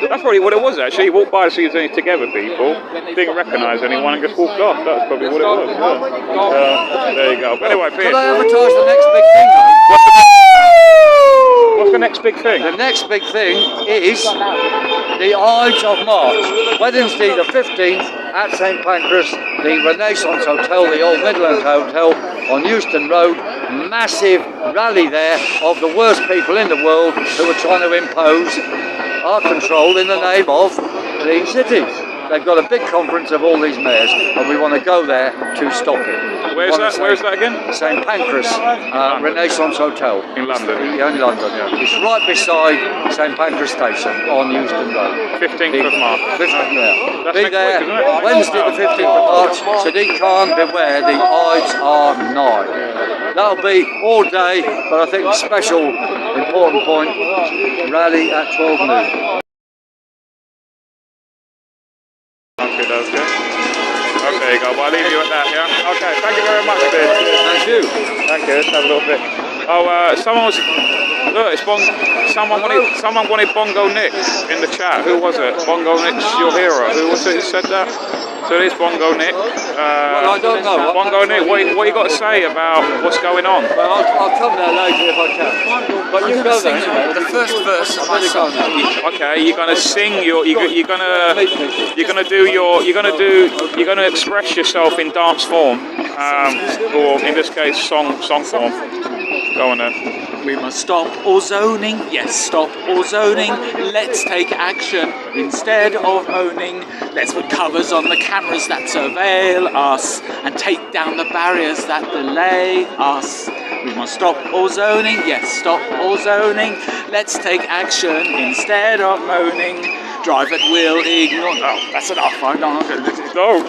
that's probably what it was actually. He walked by to see if there's any together people, didn't recognise anyone and just walked off. That's probably what it was. Yeah. There you go. But anyway, Piers. Can I advertise the next big thing though? What's the next big thing? The next big thing is the Ides of March. Wednesday the 15th at St Pancras, the Renaissance Hotel, the old Midland Hotel on Euston Road. Massive rally there of the worst people in the world who are trying to impose our control in the name of clean cities. They've got a big conference of all these mayors, and we want to go there to stop it. Where's that? Where's that again? St Pancras Renaissance Hotel. In London? Yeah, in London, yeah. It's right beside St Pancras Station on Euston Road. 15th of March. 15th, yeah. That's Be there week, isn't it? Wednesday the 15th of March. Sadiq Khan, beware, the Ides are nigh. That'll be all day, but I think a special important point, rally at 12 noon. Okay, you go. Well, I'll leave you at that, yeah? Okay, thank you very much, Piers. Thank you. Thank you. Let's have a little bit. Oh, look, it's someone wanted Bongo Nick in the chat. Who was it? Bongo Nick's your hero. Who was it who said that? So there's Bongo Nick. Well, I don't know. Bongo Nick, what you got to say about what's going on? Well, I'll come there later if I can. But you go there anyway. The first verse of my song. Okay, you're gonna sing you're gonna express yourself in dance form, or in this case, song form. Go on then. We must stop all zoning, yes, stop all zoning. Let's take action instead of moaning. Let's put covers on the cameras that surveil us and take down the barriers that delay us. We must stop all zoning, yes, stop all zoning. Let's take action instead of moaning. Drive at will, ignore. Oh, that's enough. I don't. No.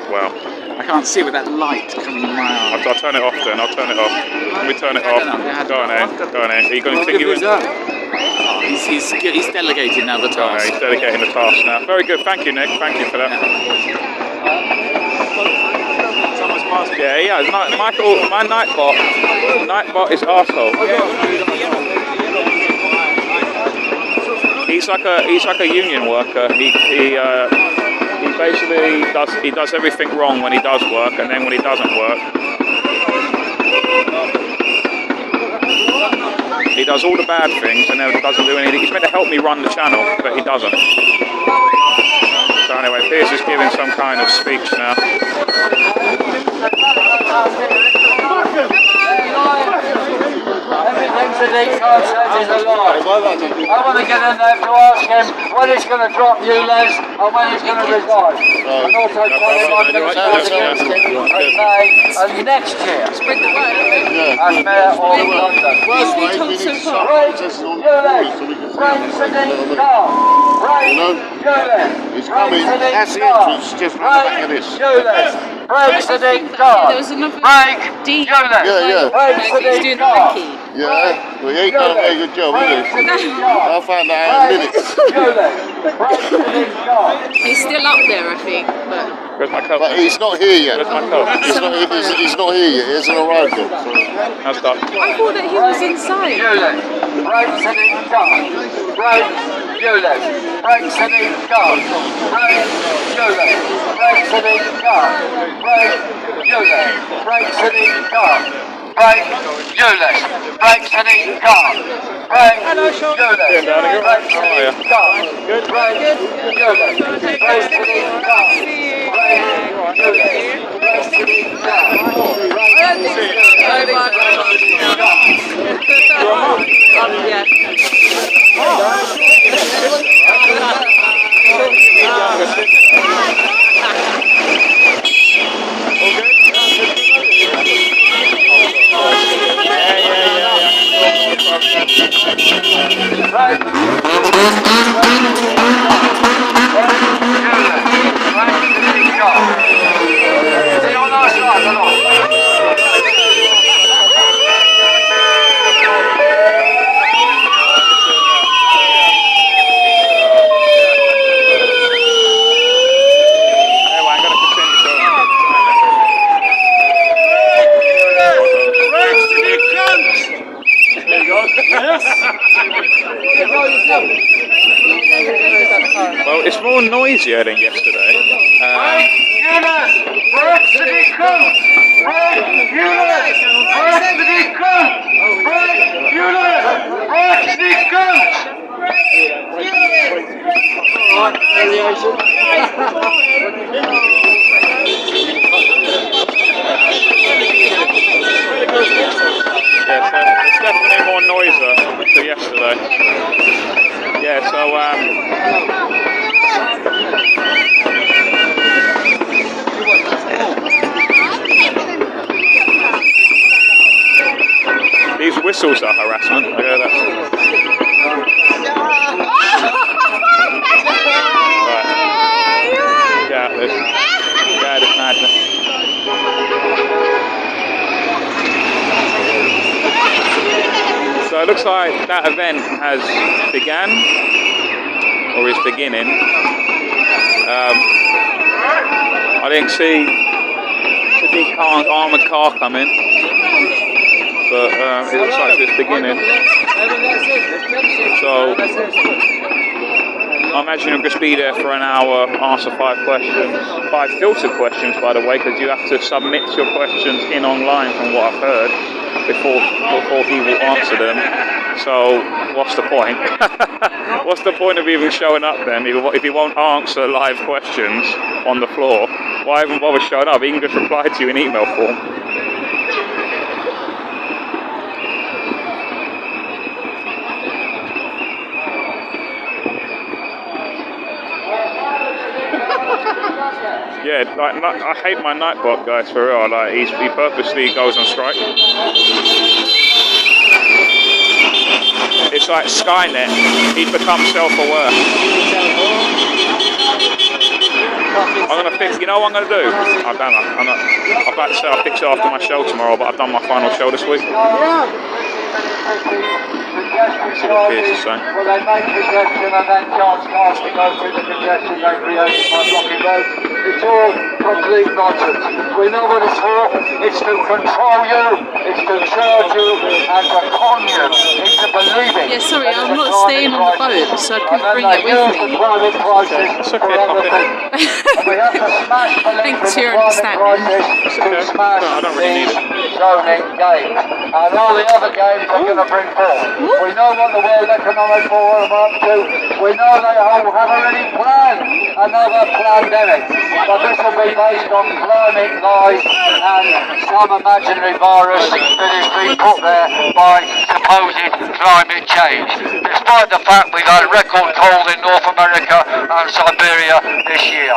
Well. I can't see with that light coming in my eye. I'll turn it off then. I'll turn it off. Let me turn it off. Go on, eh? Go on, eh? Are you going to think you? He's delegating now the Oh, no, task. he's dedicating the task now. Very good, thank you, Nick. Thank you for that. Yeah, yeah. Michael, my Nightbot is arsehole. He's like a union worker. He basically does everything wrong when he does work, and then when he doesn't work, he does all the bad things and then doesn't do anything. He's meant to help me run the channel, but he doesn't. So anyway, Piers is giving some kind of speech now. Everything Sadiq Khan says is a lie. I want to get in there to ask him when he's going to drop ULEZ and when he's going to resign. And also tell him I'm going to stand against him and next year as Mayor of London. Break ULEZ, break Sadiq Khan, break ULEZ. He's coming. That's the entrance, just right back of this. ULEZ, break Sadiq Khan, break ULEZ, break Sadiq Khan. Yeah, well, he ain't done a very good job, has he? I'll find that out in a minute. He's still up there, I think. Where's my coat? But he's not here yet. Where's my coat? He's not here yet. He hasn't arrived yet. So. How's that? I thought that he was inside. Break Sadiq Khan, break ULEZ, break Sadiq Khan, break ULEZ, break Sadiq Khan, break ULEZ, break Sadiq Khan. Break ULEZ, break Sadiq Khan, break ULEZ, break Sadiq Khan, Good. break ULEZ, break Sadiq Khan, break ULEZ, break Sadiq Khan, Well, it's more noisier than yesterday. Yeah, so it's definitely more noisier than yesterday. Yeah, so these whistles are harassment. I hear that. Right. Get out of this. Get out of this madness. So it looks like that event has began, or is beginning. I didn't see Sadiq Khan's armoured car coming, but it looks like it's beginning. So I imagine you'll just be there for an hour, answer 5 questions, 5 filtered questions, by the way, because you have to submit your questions in online, from what I've heard, before he will answer them. So what's the point? What's the point of even showing up then if he won't answer live questions on the floor? Why even bother showing up? He can just reply to you in email form. Yeah, like, I hate my Nightbot guys for real. Like he purposely goes on strike. It's like Skynet. He's become self-aware. I'm gonna fix. You know what I'm gonna do? I don't know. I'm about to say I'll fix it after my show tomorrow, but I've done my final show this week. See what Pierce is saying. Well, they make congestion and then chance casting over the congestion they create by blocking roads. It's all complete nonsense. We know what it's for. It's to control you, it's to charge you, and to con you into believing. Yeah, sorry, I'm not staying on the boat, so I couldn't bring it with me. It's okay, pop it. Thanks for your understanding. No, I don't really need it. Zoning games. And all the other games are going to bring forth. We know what the World Economic Forum are up to. We know they all have already planned another pandemic. But this will be based on climate lies and some imaginary virus that is being put there by supposed climate change. Despite the fact we've had record cold in North America and Siberia this year.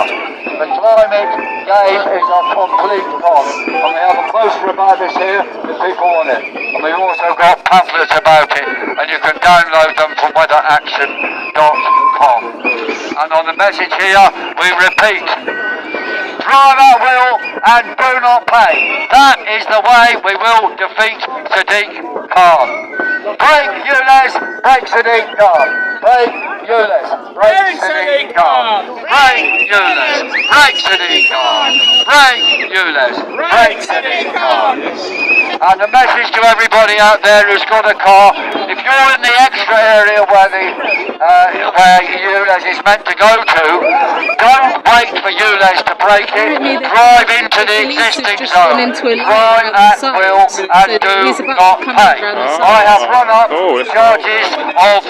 The climate game is a complete con. And we have a poster about this here if people want it. And we've also got pamphlets about it, and you can download them from weatheraction.com. And on the message here, we repeat, drive at will and do not pay. That is the way we will defeat Sadiq Khan. Break ULEZ, break Sadiq Khan. Break ULEZ, break Sadiq Khan. Break ULEZ, break Sadiq Khan. Break ULEZ, break Sadiq Khan. And the message to everybody out there who's got a car, if you're in the extra area where ULEZ is meant to go to, don't wait for ULEZ to break it. Drive into the existing zone. Drive at will and do not pay. I have run up charges of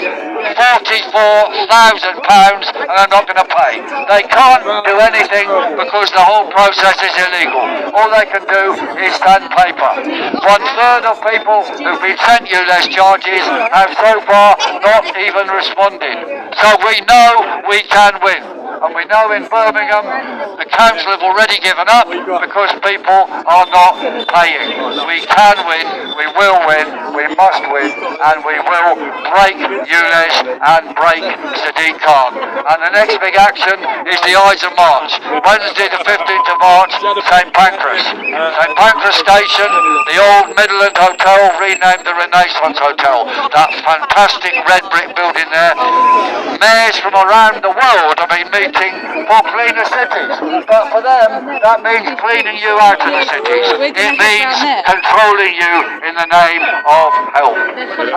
£44,000 and I'm not going to pay. They can't do anything because the whole process is illegal. All they can do is stand paper. 1/3 of people who've been sent ULEZ charges have so far not even responded. So we know we can win. And we know in Birmingham the council have already given up because people are not paying. We can win, we will win, we must win, and we will break ULEZ and break Sadiq Khan. And the next big action is the Ides of March. Wednesday the 15th of March, St Pancras. St Pancras Station, the old Midland Hotel, renamed the Renaissance Hotel. That fantastic red brick building there. Mayors from around the world have been meeting for cleaner cities, but for them that means cleaning you out of the cities. It means controlling you in the name of health.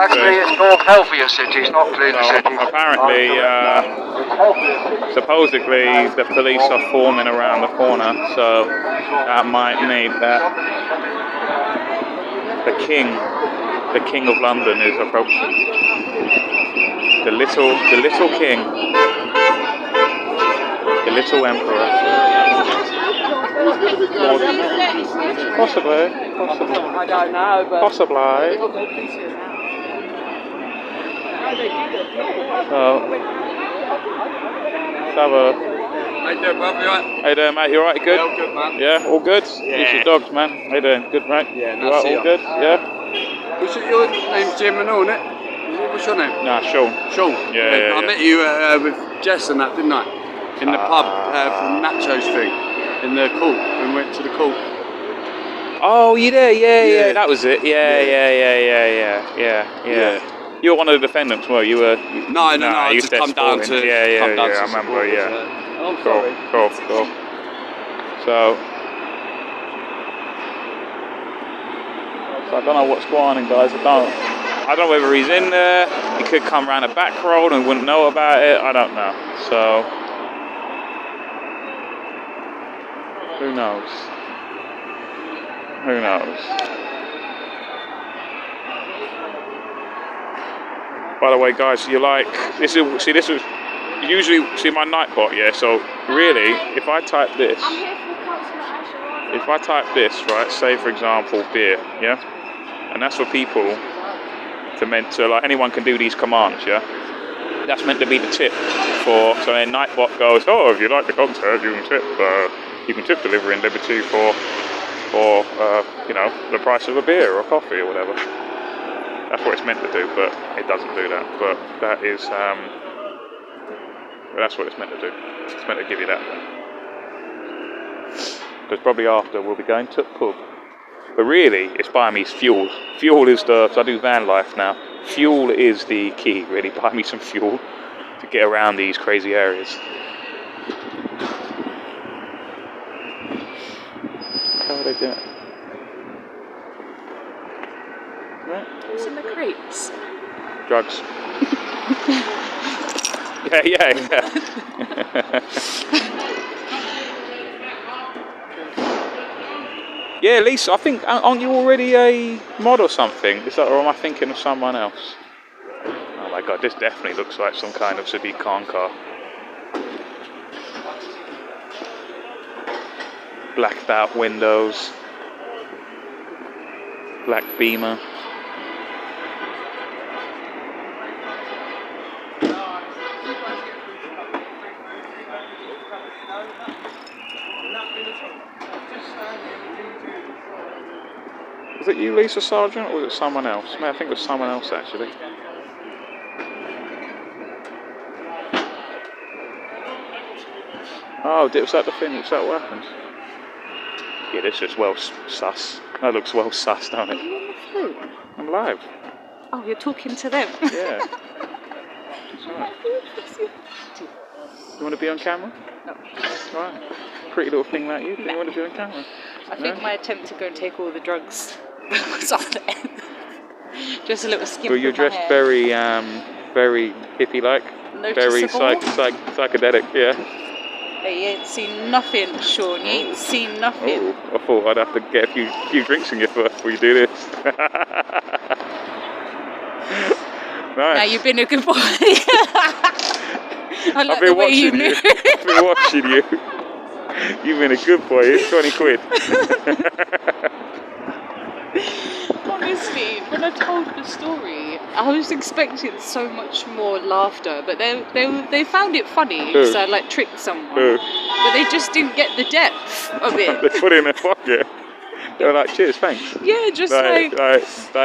Actually it's called healthier cities, not cleaner cities. Apparently, supposedly the police are forming around the corner, so that might mean that the king of London is approaching. The little king. The little emperor. Possibly. I don't know, but... Possibly. So, let's have a... How you doing, brother? You alright? How you doing, mate? You alright? Good? Yeah, all good, man. Yeah, all good? Yeah. It's your dogs, man. How you doing? Good, mate? Yeah, you alright? All good? Yeah? Your name's Jim and all, isn't it? What's your name? Nah, Sean. Sean? Yeah. I met you with Jess and that, didn't I? In the pub for the nachos thing. In the court. When we went to the court. Oh, you there? Yeah. That was it. Yeah. You were one of the defendants, were you? No, I you just come down to... Yeah, I remember, I'm sorry. Cool. So I don't know what's going on, guys. I don't know whether he's in there. He could come around a back road and wouldn't know about it. I don't know. So who knows? By the way, guys, you like this is usually my Nightbot, yeah. So really, if I type this, right, say for example beer, yeah, and that's for people to like anyone can do these commands, yeah. That's meant to be the tip for. So then Nightbot goes, oh, if you like the concert, you can tip Delivery and Liberty for the price of a beer or coffee or whatever. That's what it's meant to do, but it doesn't do that. But that is, that's what it's meant to do. It's meant to give you that. Because probably after we'll be going to the pub. But really, it's buying me fuel. Fuel is the, so I do van life now. Fuel is the key, really. Buy me some fuel to get around these crazy areas. How would I do it? Right. What's in the crates? Drugs. yeah. Yeah, Lisa, I think, aren't you already a mod or something? Is that, or am I thinking of someone else? Oh my god, this definitely looks like some kind of Sadiq Khan car. Blacked out windows. Black Beamer. Was it you, Lisa Sargent, or was it someone else? I think it was someone else, actually. Oh, was that the thing? Was that what happened? Yeah, this is well sus. That looks well sus, don't it? Are you on the phone? I'm live. Oh, you're talking to them? Yeah. Right. You want to be on camera? No. Right. Pretty little thing like you. Do you want to be on camera? I think my attempt to go and take all the drugs was on there. Just a little skimp. Well, you're dressed very, very hippie-like. Very psychedelic, yeah. Hey, you ain't seen nothing, Sean. You ain't seen nothing. Oh, I thought I'd have to get a few drinks in you first before you do this. Nice. Now you've been a good boy. I like I've been the way you watching knew. I've been watching you. You've been a good boy. It's 20 quid. Honestly, when I told the story, I was expecting so much more laughter, but they found it funny because I like tricked someone. But they just didn't get the depth of it. They put it in their pocket. They were like, cheers, thanks. Yeah, just like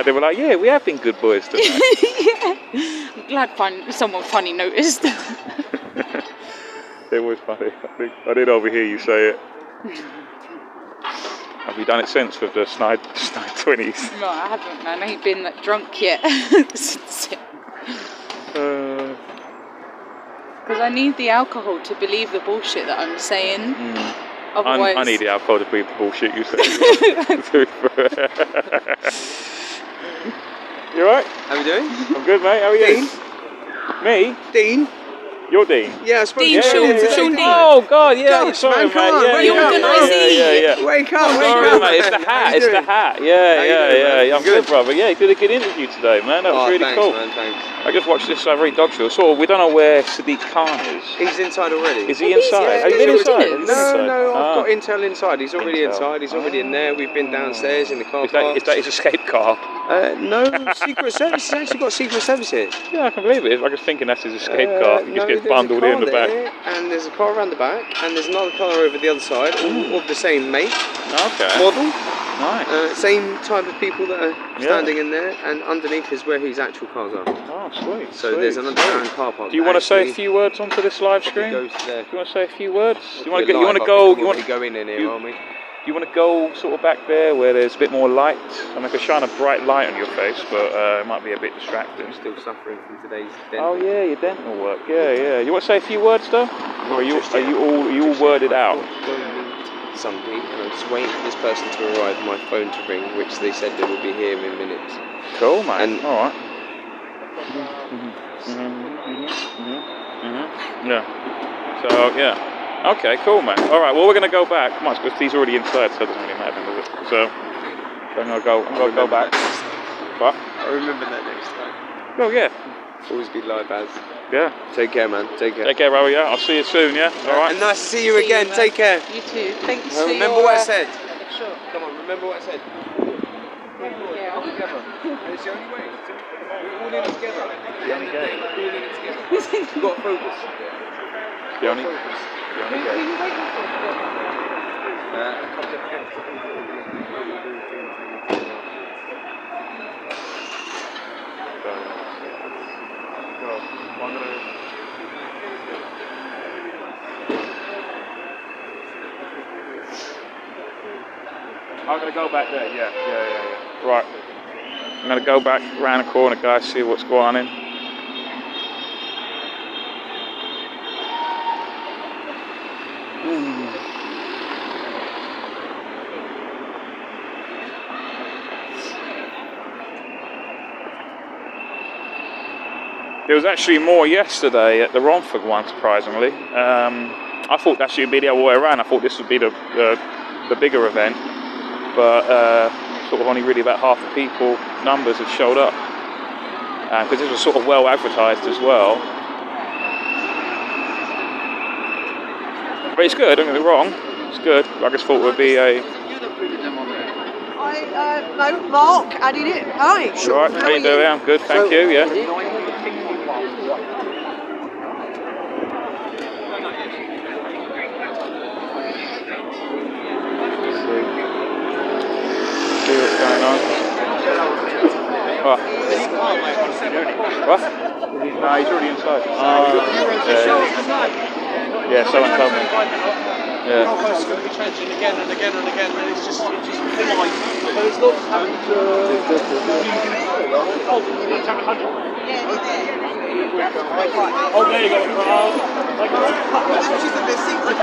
they were like, yeah, we have been good boys tonight. Yeah. I'm glad someone funny noticed. It was funny. I did overhear you say it. Have you done it since with the snide 20s? No, I haven't, man. I ain't been that drunk yet. Because I need the alcohol to believe the bullshit that I'm saying. Otherwise... I need the alcohol to believe the bullshit you say. You alright? How you doing? I'm good, mate. How are you? Dean? Me? Dean? You're Dean? Yeah, I suppose. Dean, Sean Dean. Oh, God, yeah. Gosh, Sorry, man, mate. come on, Yeah. Wake up, Sorry, mate. It's the hat. It's the hat. Yeah. I'm good, brother. Yeah, you did a good interview today, man. That was really thanks, cool. Man, thanks. I just watched this very dog show. So we don't know where Sadiq Khan is. He's inside already. Is he inside? Have you been inside? No, I've got intel inside. He's already inside. He's already in there. We've been downstairs in the car park. Is that his escape car? No, Secret Service. He's actually got Secret Service here. Yeah, I can believe it. I was thinking that's his escape car. He just gets bundled in the back. And there's a car around the back, and there's another car over the other side, all of the same make, model. Nice. Same type of people that are standing in there, and underneath is where his actual cars are. Oh, sweet. So there's an underground car park. Do you want to say a few words onto this live stream? Do you want to say a few words? Do you want to go? You want to go in here, aren't we? Do you want to go sort of back there where there's a bit more light? I mean, I could shine a bright light on your face, but it might be a bit distracting. I'm still suffering from today's dental. Oh yeah, your dental work. Yeah. You want to say a few words though? Or are you all worded out? Somebody, and I'm just waiting for this person to arrive, my phone to ring, which they said they will be here in minutes. Cool, mate. And all right. Yeah. So yeah. Okay, cool, man. All right. Well, we're gonna go back. Come on, because he's already inside, so it doesn't really matter, does it? So I'm gonna go back. What? I'll remember that next time. Oh yeah. Always be live as. Yeah. Take care, man. Take care. Take care, bro. Yeah. I'll see you soon. Yeah. All right. And nice to see you again. Take care. You too. Thanks. Remember what I said. Sure. Come on. Remember what I said. Yeah. All together. It's the only way. We're all in it together. The only game. We're all in it together. We've got to focus. The only. Who are you waiting for? A couple of extra people. I'm going to go back there, yeah. Right. I'm going to go back round the corner, guys, see what's going on. There was actually more yesterday at the Romford one, surprisingly. I thought that should be the other way around. I thought this would be the bigger event, but sort of only really about half the people numbers have showed up, because this was sort of well advertised as well. But it's good, don't get me wrong, it's good. I just thought it would be a... No, Mark added it. Hi. Sure. Right, how you doing? I'm good, thank you, yeah. See what's going on. What? What? No, he's already inside. Yeah, someone told me. Yeah. It's going to be changing again and again and again, and it's just polite. But it's not having to... Oh, it's having 100. Oh, there you go. She's a bit secret.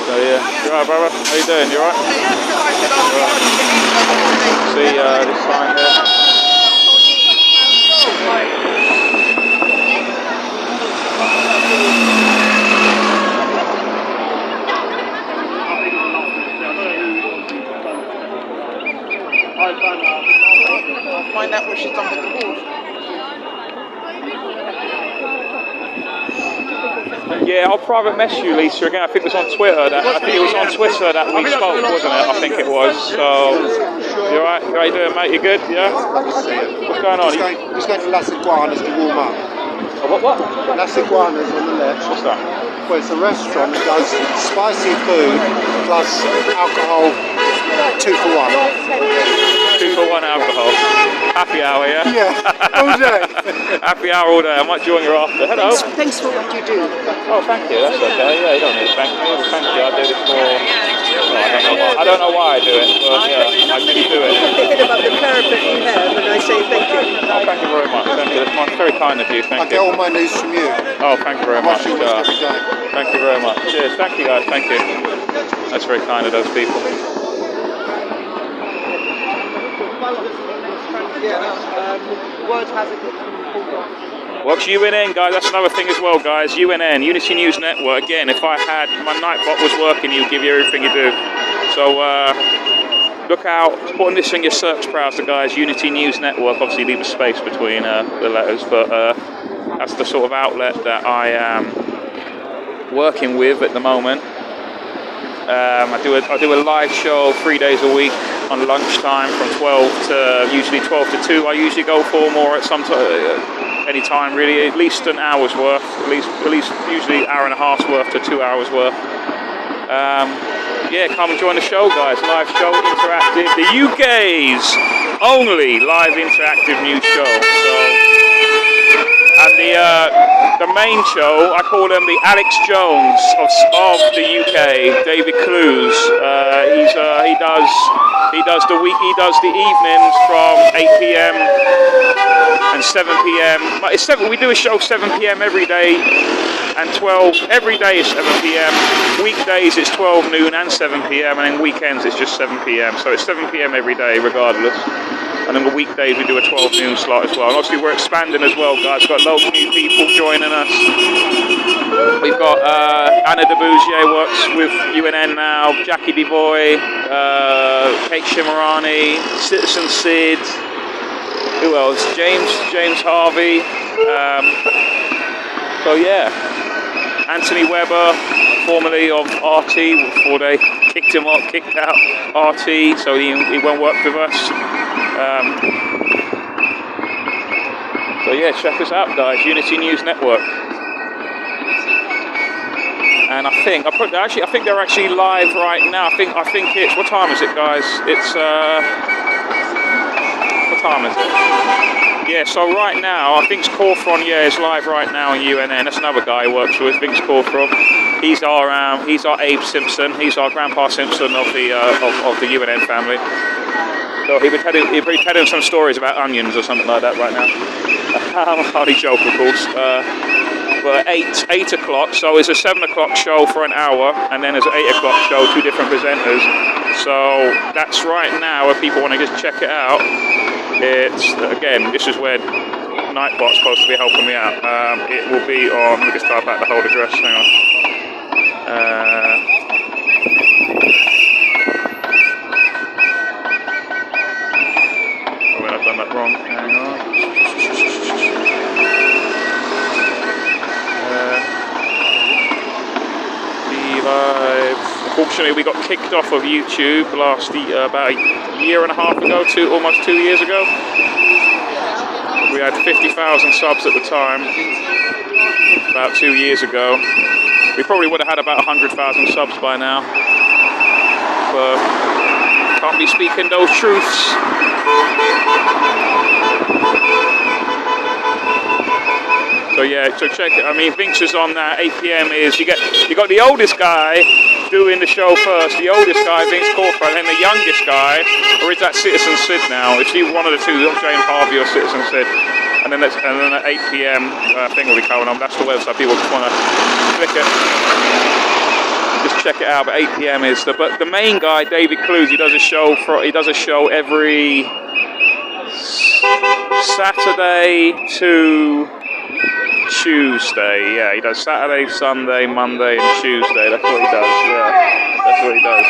So yeah, you alright, brother? How you doing? You alright? See this sign here. I'll find out what she's done with the board. Yeah, I'll private message you, Lisa, again. I think it was on Twitter. I think it was on Twitter that we spoke, wasn't it? I think it was. So, you alright? How you doing, mate? You good? Yeah? What's going on? Just going to Las Iguanas to warm up. Oh, what? Las Iguanas on the left. What's that? Well, it's a restaurant that does spicy food plus alcohol 2 for 1. 2 for 1 alcohol. Happy hour, yeah? Yeah, all day. Happy hour all day. I might join you after. Hello. Thanks for what you do. Oh, thank you. That's okay. Yeah, you don't need to thank me. Well, thank you. I do this for... I don't know why I do it, but yeah, I do it. I'm thinking about the parapet you have, and I say thank you. Oh, thank you very much. Thank you. That's very kind of you. Thank you. I get all my news from you. Oh, thank you very much. Every day. Thank you very much. Cheers. Thank you, guys. Thank you. That's very kind of those people. Word has it. Watch UNN, guys. That's another thing as well, guys. UNN, Unity News Network. Again, if I had my Nightbot was working, he'd give you everything you do. So look out. Putting this in your search browser, guys. Unity News Network. Obviously, leave a space between the letters, but that's the sort of outlet that I am working with at the moment. I do a live show 3 days a week on lunchtime from 12 to usually 12 to 2. I usually go for more at some any time really, at least an hour's worth, at least usually hour and a half's worth to 2 hours worth. Yeah, come and join the show, guys. Live show, interactive, the UK's only live interactive news show. So, and the main show, I call him the Alex Jones of the UK, David Clues. He does the evenings from 8 PM and 7 PM. It's 7. We do a show 7 PM every day, and 12 every day is 7 PM. Weekdays it's 12 noon and 7 PM, and then weekends it's just 7 PM. So it's 7 PM every day, regardless. And then the weekdays we do a 12 noon slot as well. And obviously we're expanding as well, guys. We've got loads of new people joining us. We've got Anna de Bougier works with UNN now, Jackie DeVoy, Kate Shimarani, Citizen Sid, who else? James Harvey. So yeah, Anthony Webber, formerly of RT, before they kicked out RT, so he won't work with us. So yeah, check us out, guys. Unity News Network. And I think they're actually live right now. I think it's, what time is it, guys? It's what time is it? Yeah, so right now, I think Corfron, is live right now on UNN. That's another guy who works with Vince Corfron. He's our Abe Simpson. He's our Grandpa Simpson of the UNN family. So he'll be telling some stories about onions or something like that right now. Hardly joke, of course. But 8 o'clock, so it's a 7 o'clock show for an hour, and then there's an 8 o'clock show, 2 different presenters. So that's right now, if people want to just check it out. It's, again, this is where Nightbot's supposed to be helping me out. It will be on, let me just type out the whole address, hang on. Oh, I've done that wrong, hang on. Unfortunately, we got kicked off of YouTube about a year and a half ago, almost 2 years ago. We had 50,000 subs at the time, about 2 years ago. We probably would have had about 100,000 subs by now, but can't be speaking those truths. So yeah, so check it. I mean, Vince is on that. 8 p.m. is you got the oldest guy doing the show first. The oldest guy, Vince Corfron, and then the youngest guy, or is that Citizen Sid now? It's either one of the two, James Harvey or Citizen Sid. And then at 8 p.m. Thing will be coming on. That's the website. People just want to click it. Just check it out. But 8 p.m. is but the main guy, David Clues, he does a show every Saturday to Tuesday. Yeah, he does Saturday, Sunday, Monday, and Tuesday. That's what he does. Yeah, that's what he does.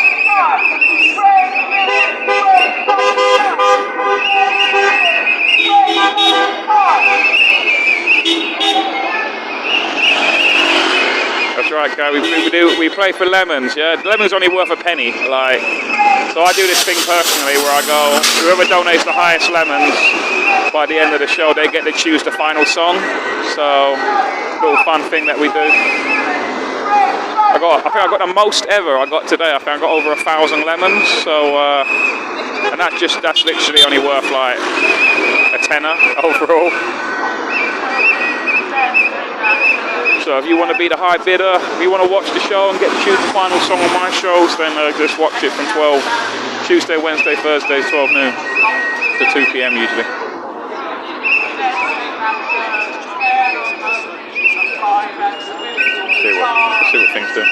That's right, guy. We play for lemons. Yeah, lemons only worth a penny. Like, so I do this thing personally where I go, whoever donates the highest lemons, by the end of the show, they get to choose the final song. So, little fun thing that we do. I think I got the most ever. I got today. I think I got over 1,000 lemons. So, and that's literally only worth like a tenner overall. So if you want to be the high bidder, if you want to watch the show and get to choose the final song on my shows, then just watch it from 12 Tuesday, Wednesday, Thursday, 12 noon to 2 p.m. usually. See what things do.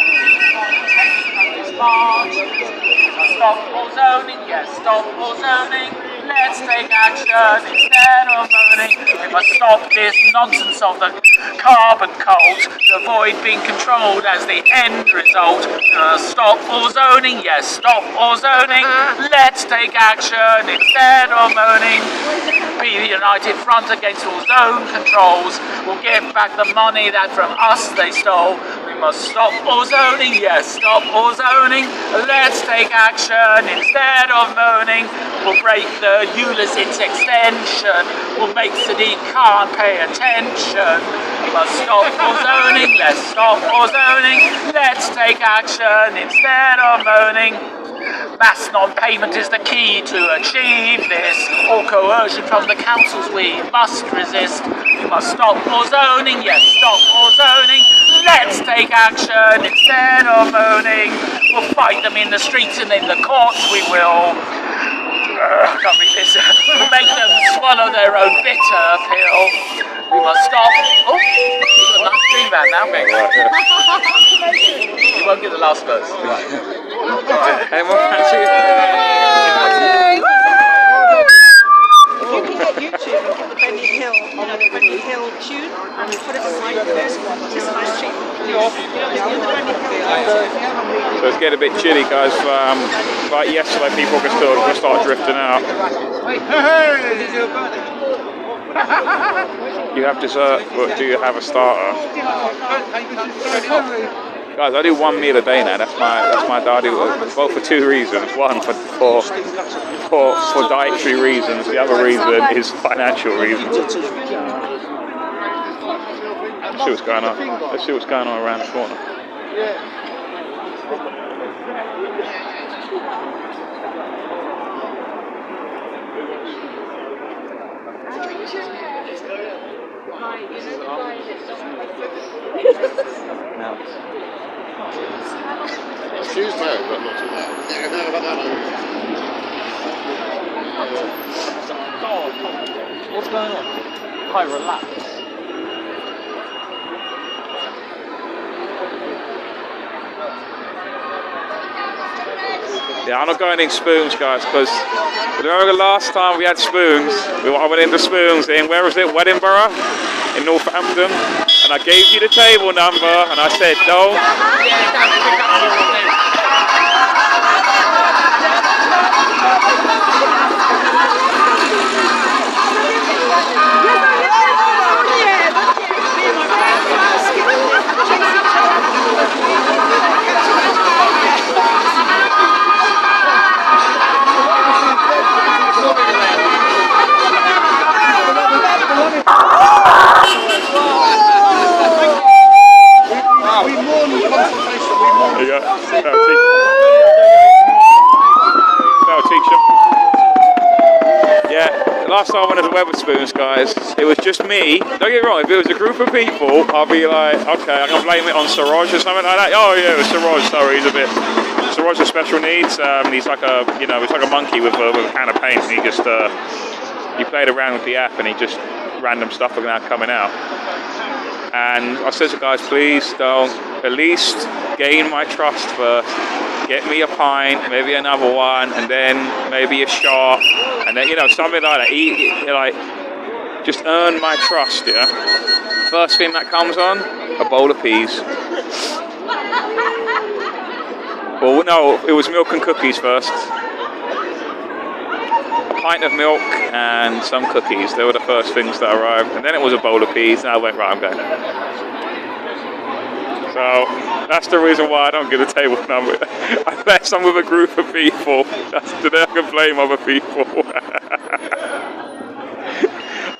Stop all zoning, yes, stop all zoning. Let's take action instead of moaning. We must stop this nonsense of the carbon cult, to avoid being controlled as the end result. Stop all zoning, yes, stop all zoning. Let's take action instead of moaning. Be the united front against all zone controls. We'll get back the money that from us they stole. We must stop all zoning, yes, stop all zoning. Let's take action instead of moaning. We'll break the ULEZ extension. We'll make Sadiq Khan pay attention. We must stop all zoning, let's stop all zoning. Let's take action instead of moaning. Mass non-payment is the key to achieve this. All coercion from the councils we must resist. We must stop all zoning, yes, stop all zoning. Let's take action instead of moaning. We'll fight them in the streets and in the courts we will. I can't read this. We'll make them swallow their own bitter pill. We must stop. Oh, you've got a nice dream band now, Mick. You won't get the last verse. Anyone fancy it? You can get YouTube and get the Benny Hill, the Benny Hill tune and put it on like this. Just a nice cheap. So it's getting a bit chilly, guys. Like yesterday, people can start drifting out. You have dessert, but do you have a starter? Guys, I do one meal a day now. That's my diet. Well, for two reasons. One, for dietary reasons. The other reason is financial reasons. Let's see what's going on. Let's see what's going on around the corner. Excuse me, but not too bad. What's going on? Hi, relax. Yeah, I'm not going in spoons, guys, because remember the last time we had spoons? I went into spoons in, where was it? Edinburgh? In Northampton. And I gave you the table number, and I said, don't. We mourn the consultation, we mourn There you go. That'll teach them. Yeah, last time I went to the Wetherspoons, guys, it was just me. Don't get me wrong, if it was a group of people, I'll be like, okay, I'm going to blame it on Siraj or something like that. Oh yeah, it was Siraj, sorry, he's a bit... Siraj has special needs. He's like a, he's like a monkey with a can of paint, and he just, he played around with the app, and he just, random stuff are now coming out. And I said to the guys, please don't, at least gain my trust first. Get me a pint, maybe another one, and then maybe a shot, and then, something like that. Like, just earn my trust, yeah? First thing that comes on, a bowl of peas. Well, no, it was milk and cookies first. A pint of milk and some cookies. They were the first things that arrived. And then it was a bowl of peas, and I went, right, I'm going. So, that's the reason why I don't give the table number. Unless I'm with a group of people. That's today I can blame other people.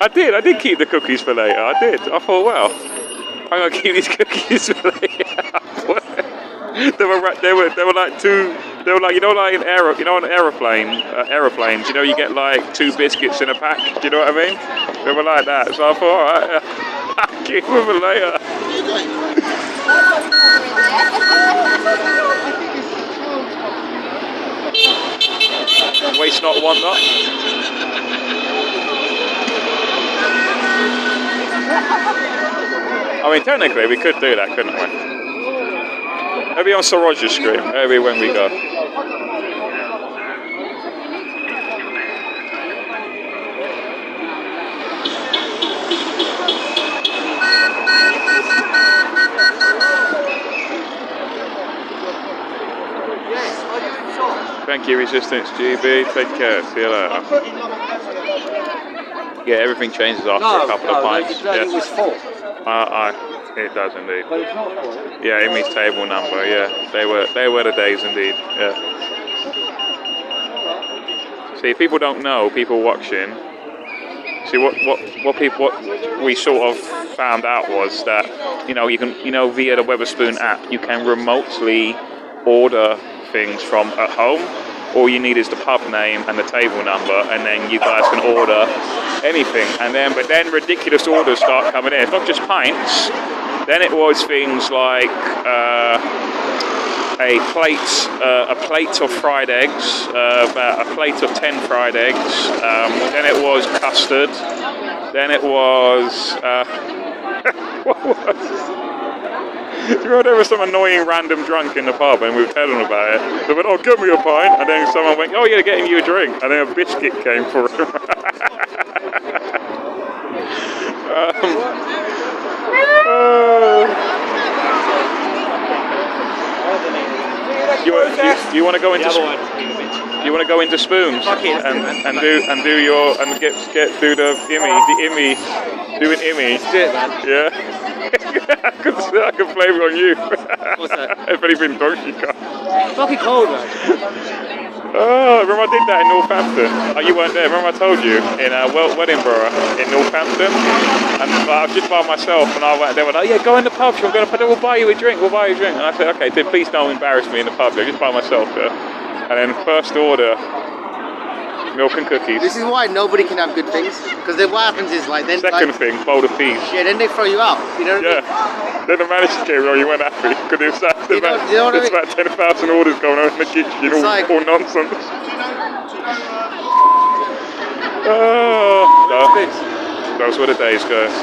I did keep the cookies for later. I did. I thought, well, I'm going to keep these cookies for later. They were like two. They were like, like in on aeroplanes, you get like 2 biscuits in a pack. Do you know what I mean? They were like that. So I thought, all right, I'll keep them for later. Waste not, want not. I mean, technically, we could do that, couldn't we? Maybe on Siraj's screen, maybe when we go. Thank you, Resistance GB. Take care. See you later. Yeah, everything changes after a couple of pints. Yes. It was full. It does indeed. But it's not full. Yeah, Amy's table number. Yeah, they were the days indeed. Yeah. See, people don't know. People watching. See, what we sort of found out was that you can via the Wetherspoon app you can remotely order things from at home. All you need is the pub name and the table number, and then you guys can order anything. But then ridiculous orders start coming in. It's not just pints. Then it was things like a plate of fried eggs, a plate of 10 fried eggs. Then it was custard. Then it was what was? Do you remember there was some annoying random drunk in the pub and we were telling them about it? They went, oh, get me a pint. And then someone went, oh, yeah, getting you a drink. And then a biscuit came for him. You want to go into spoons and do your do the immy. Do an immy. Yeah. I can blame it on you. What's that? If anything, donkey car. It's fucking cold, man. Oh, remember I did that in Northampton? Oh, you weren't there. Remember I told you in Edinburgh in Northampton, and I was just by myself, and they were like, "Yeah, go in the pub. We'll buy you a drink. We'll buy you a drink." And I said, "Okay, then please don't embarrass me in the pub. Just by myself." And then first order, Milk and cookies. This is why nobody can have good things, because then what happens is like then Second thing, bowl of peas. yeah, then they throw you out. You know what I mean? Then the manager came on, you weren't happy because there's about 10,000 orders going on in the kitchen, all nonsense. Those were the days, guys.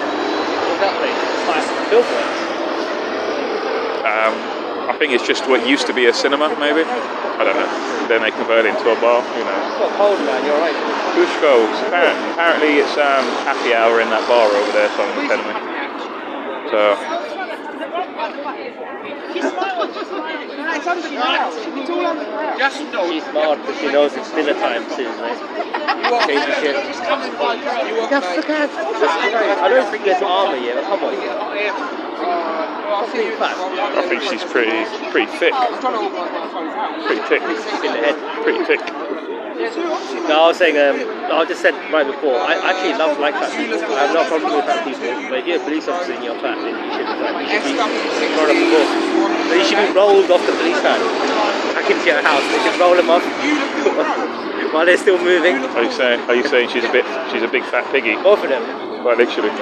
I think it's just what used to be a cinema, maybe. I don't know. Then they converted it into a bar. Who knows? It's not cold, man. You're right. Bushkos. Apparently, it's happy hour in that bar over there. Someone was telling me. So. She's smart because she knows it's dinner time soon, mate. Change the shit. I don't think there's armour yet, but come on. I think she's pretty thick. Pretty thick. In the head. Pretty thick. No, I was saying, I just said right before, I actually like fat people. I have no problem with fat people, but if you're a police officer and you're fat, then you should be brought up the book. So you should be rolled off the police van back into your house. They should roll them off while they're still moving. Are you saying she's a big fat piggy? Both of them. Quite literally.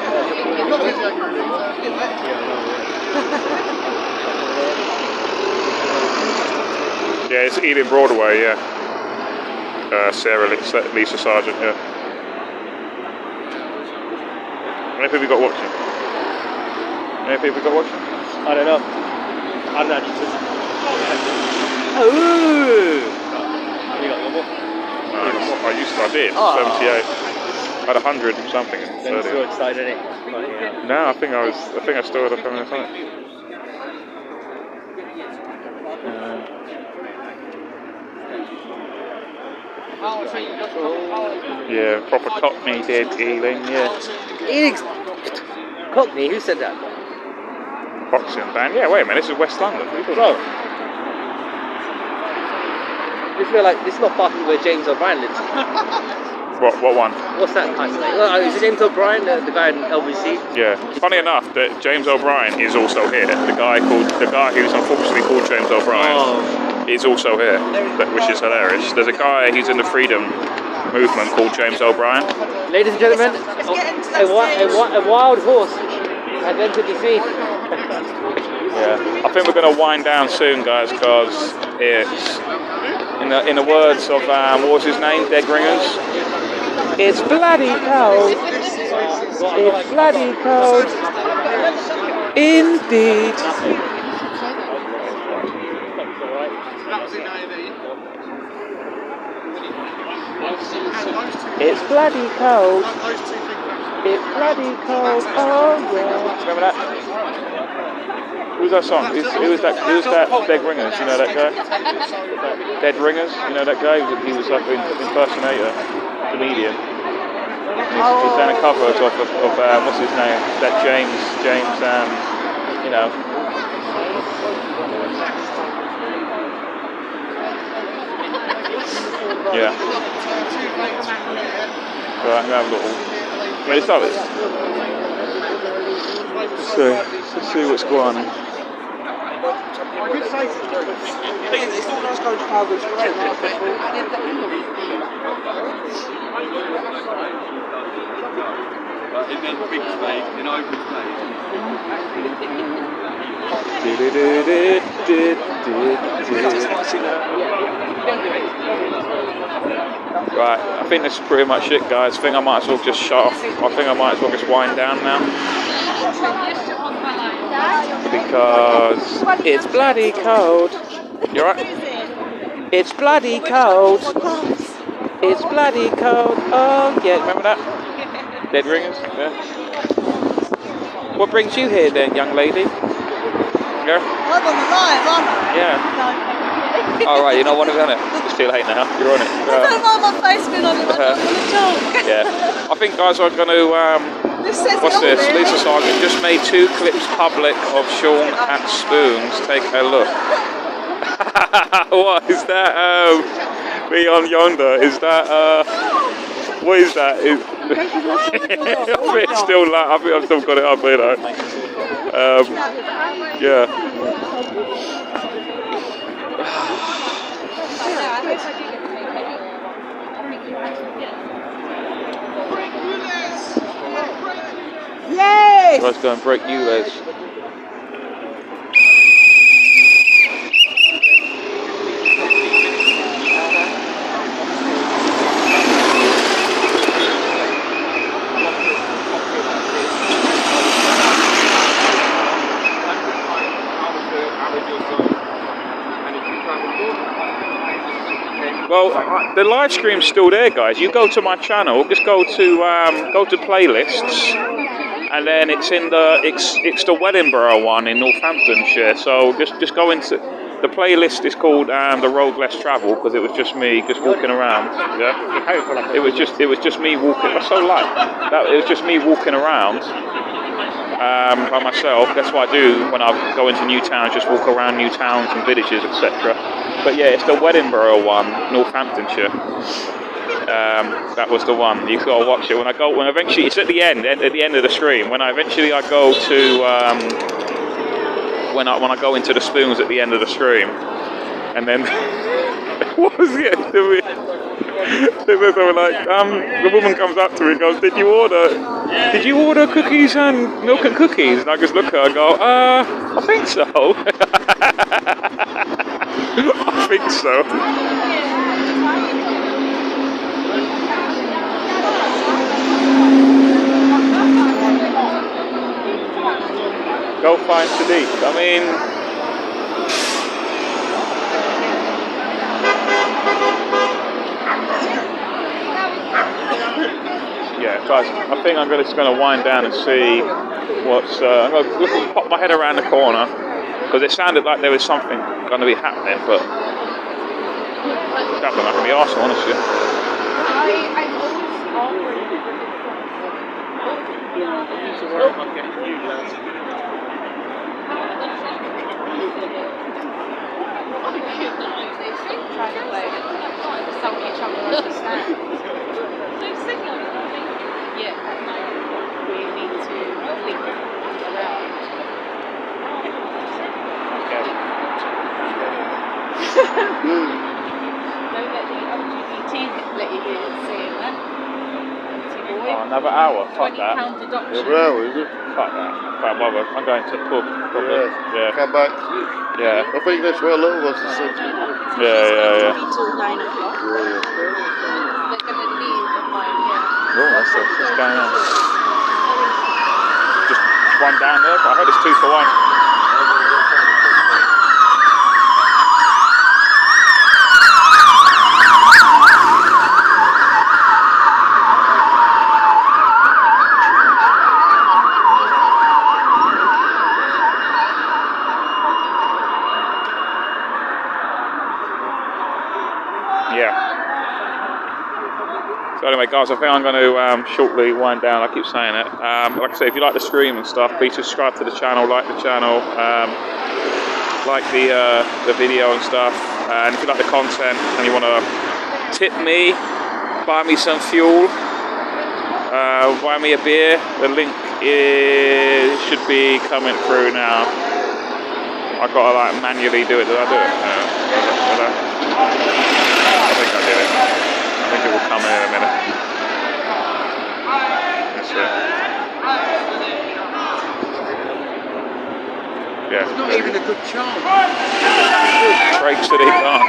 Yeah, it's Ealing Broadway, yeah. Lisa Sargent, yeah. How many people you got watching? How many people you got watching? I don't know. I'm not just. Oh! You got one more? I did. 78. I had 100 and something. Then so excited, isn't it? No, I think I still had a feminine fight. Yeah, proper Cockney did Ealing, yeah. Ealing's Cockney? Who said that? Boxing band? Yeah, wait a minute, this is West London. What are you talking about? This is not far from where James O'Brien lives. What one? What's that kind of thing? Is it James O'Brien, the guy in LBC? Yeah. Funny enough, that James O'Brien is also here. The guy who's unfortunately called James O'Brien is also here, which is hilarious. There's a guy who's in the freedom movement called James O'Brien. Ladies and gentlemen, a wild horse has entered the scene. Yeah. I think we're going to wind down soon, guys, because it's in the words of what was his name, Dead Ringers. It's bloody cold. It's bloody cold. Indeed. It's bloody cold. It's bloody cold. Oh yeah. Remember that? Who's that song? Who was that Dead Ringers? You know that guy? Dead Ringers? You know that guy? He was like an impersonator, comedian. He's done a cover of what's his name? That James, you know. Yeah. So I'm gonna have a little. Ready to start with? Let's see what's going on. It's not nice going to Calgary's great. But in the big stage, in open stage. Right, I think that's pretty much it, guys. I think I might as well just shut off. I think I might as well just wind down now. Because it's bloody cold. You alright? It's bloody cold. It's bloody cold. Oh, yeah, remember that? Dead Ringers? Yeah. What brings you here then, young lady? Yeah? I'm on the live, aren't I? Yeah. Alright, you're not one of them, it's too late now. You're on it. I don't mind my face being on it, I don't want to talk. Yeah. I think, guys, I'm going to. What's this? Lisa Sargent just made 2 clips public of Sean at Spoons. Take a look. What is that? Beyond Yonder? Is that? What is that? I think it's still. I think I've still got it up, you know. Yeah. Yes! Let's go and break ULEZ. Well, the live stream's still there, guys. You go to my channel, just go to playlists, and then it's in it's the Wellingborough one in Northamptonshire. So just go into the playlist. Is called The Road Less Travel, because it was just me walking around. Yeah, it was just me walking. It was so light. It was just me walking around by myself. That's what I do when I go into new towns. Just walk around new towns and villages, etc. But yeah, it's the Wellingborough one, Northamptonshire. That was the one. You've got to watch it. When eventually, it's at the end of the stream. When I go to when I go into the spoons at the end of the stream, and then what was it? The woman comes up to me and goes, "Did you order cookies and milk and cookies?" And I just look at her and go, I think so. I think so. Go find Sadiq. I mean, yeah, guys, I think I'm just going to wind down and see what's. I'm going to pop my head around the corner because it sounded like there was something going to be happening, but that don't make me arsed, honestly. Another hour? Fuck that. Another hour, is it? Fuck that. Can't bother. I'm going to the pub. Probably. Yeah. Come back. Yeah. I think that's where a lot of us are sitting. Yeah. Until 9 o'clock. Yeah. They're going to leave at 9, Oh, what's going on? Just one down there, but I heard it's 2 for 1. So anyway, guys, I think I'm going to shortly wind down. I keep saying it. Like I say, if you like the stream and stuff, please subscribe to the channel, like the channel, like the video and stuff. And if you like the content and you want to tip me, buy me some fuel, buy me a beer, the link should be coming through now. I've got to like manually do it. Did I do it? I think I did it. I think it will come in a minute. That's it. Yeah. It's not even a good chance. Breaks that he can't.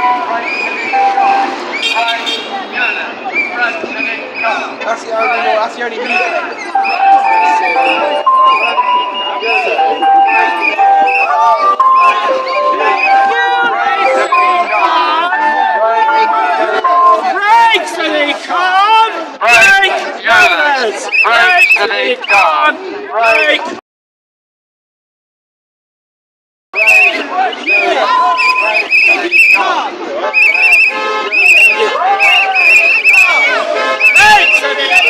That's the only music. Break Silicon! Break ULEZ! Break Silicon! Break! Break Silicon!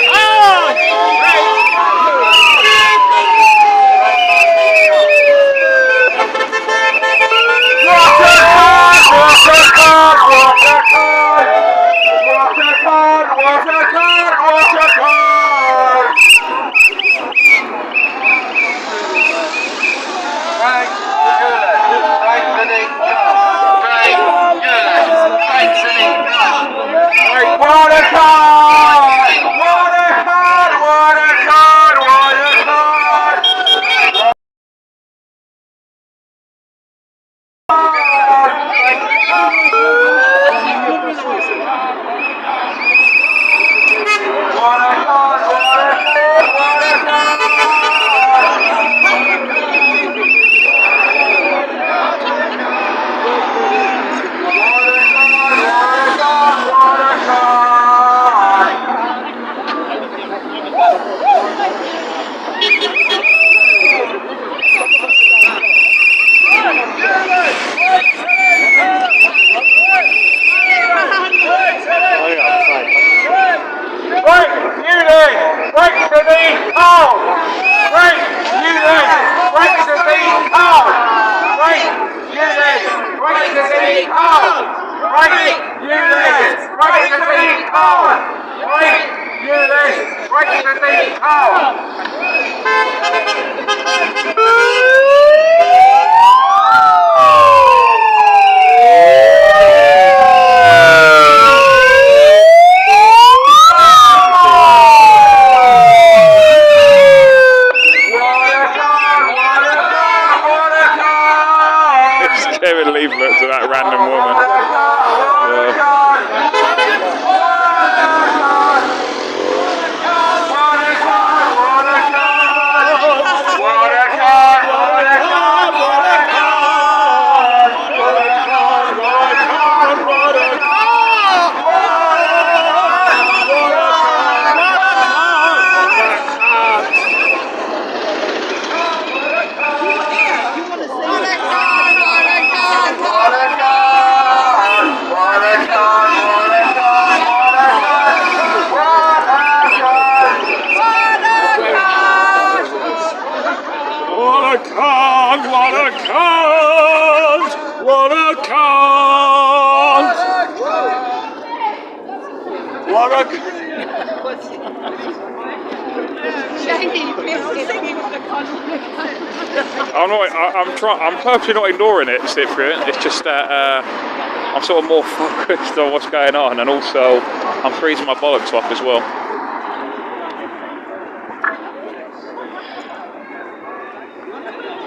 Leaflet to that random woman. I'm purposely not ignoring it, Cyprian. It's just that I'm sort of more focused on what's going on, and also I'm freezing my bollocks off as well.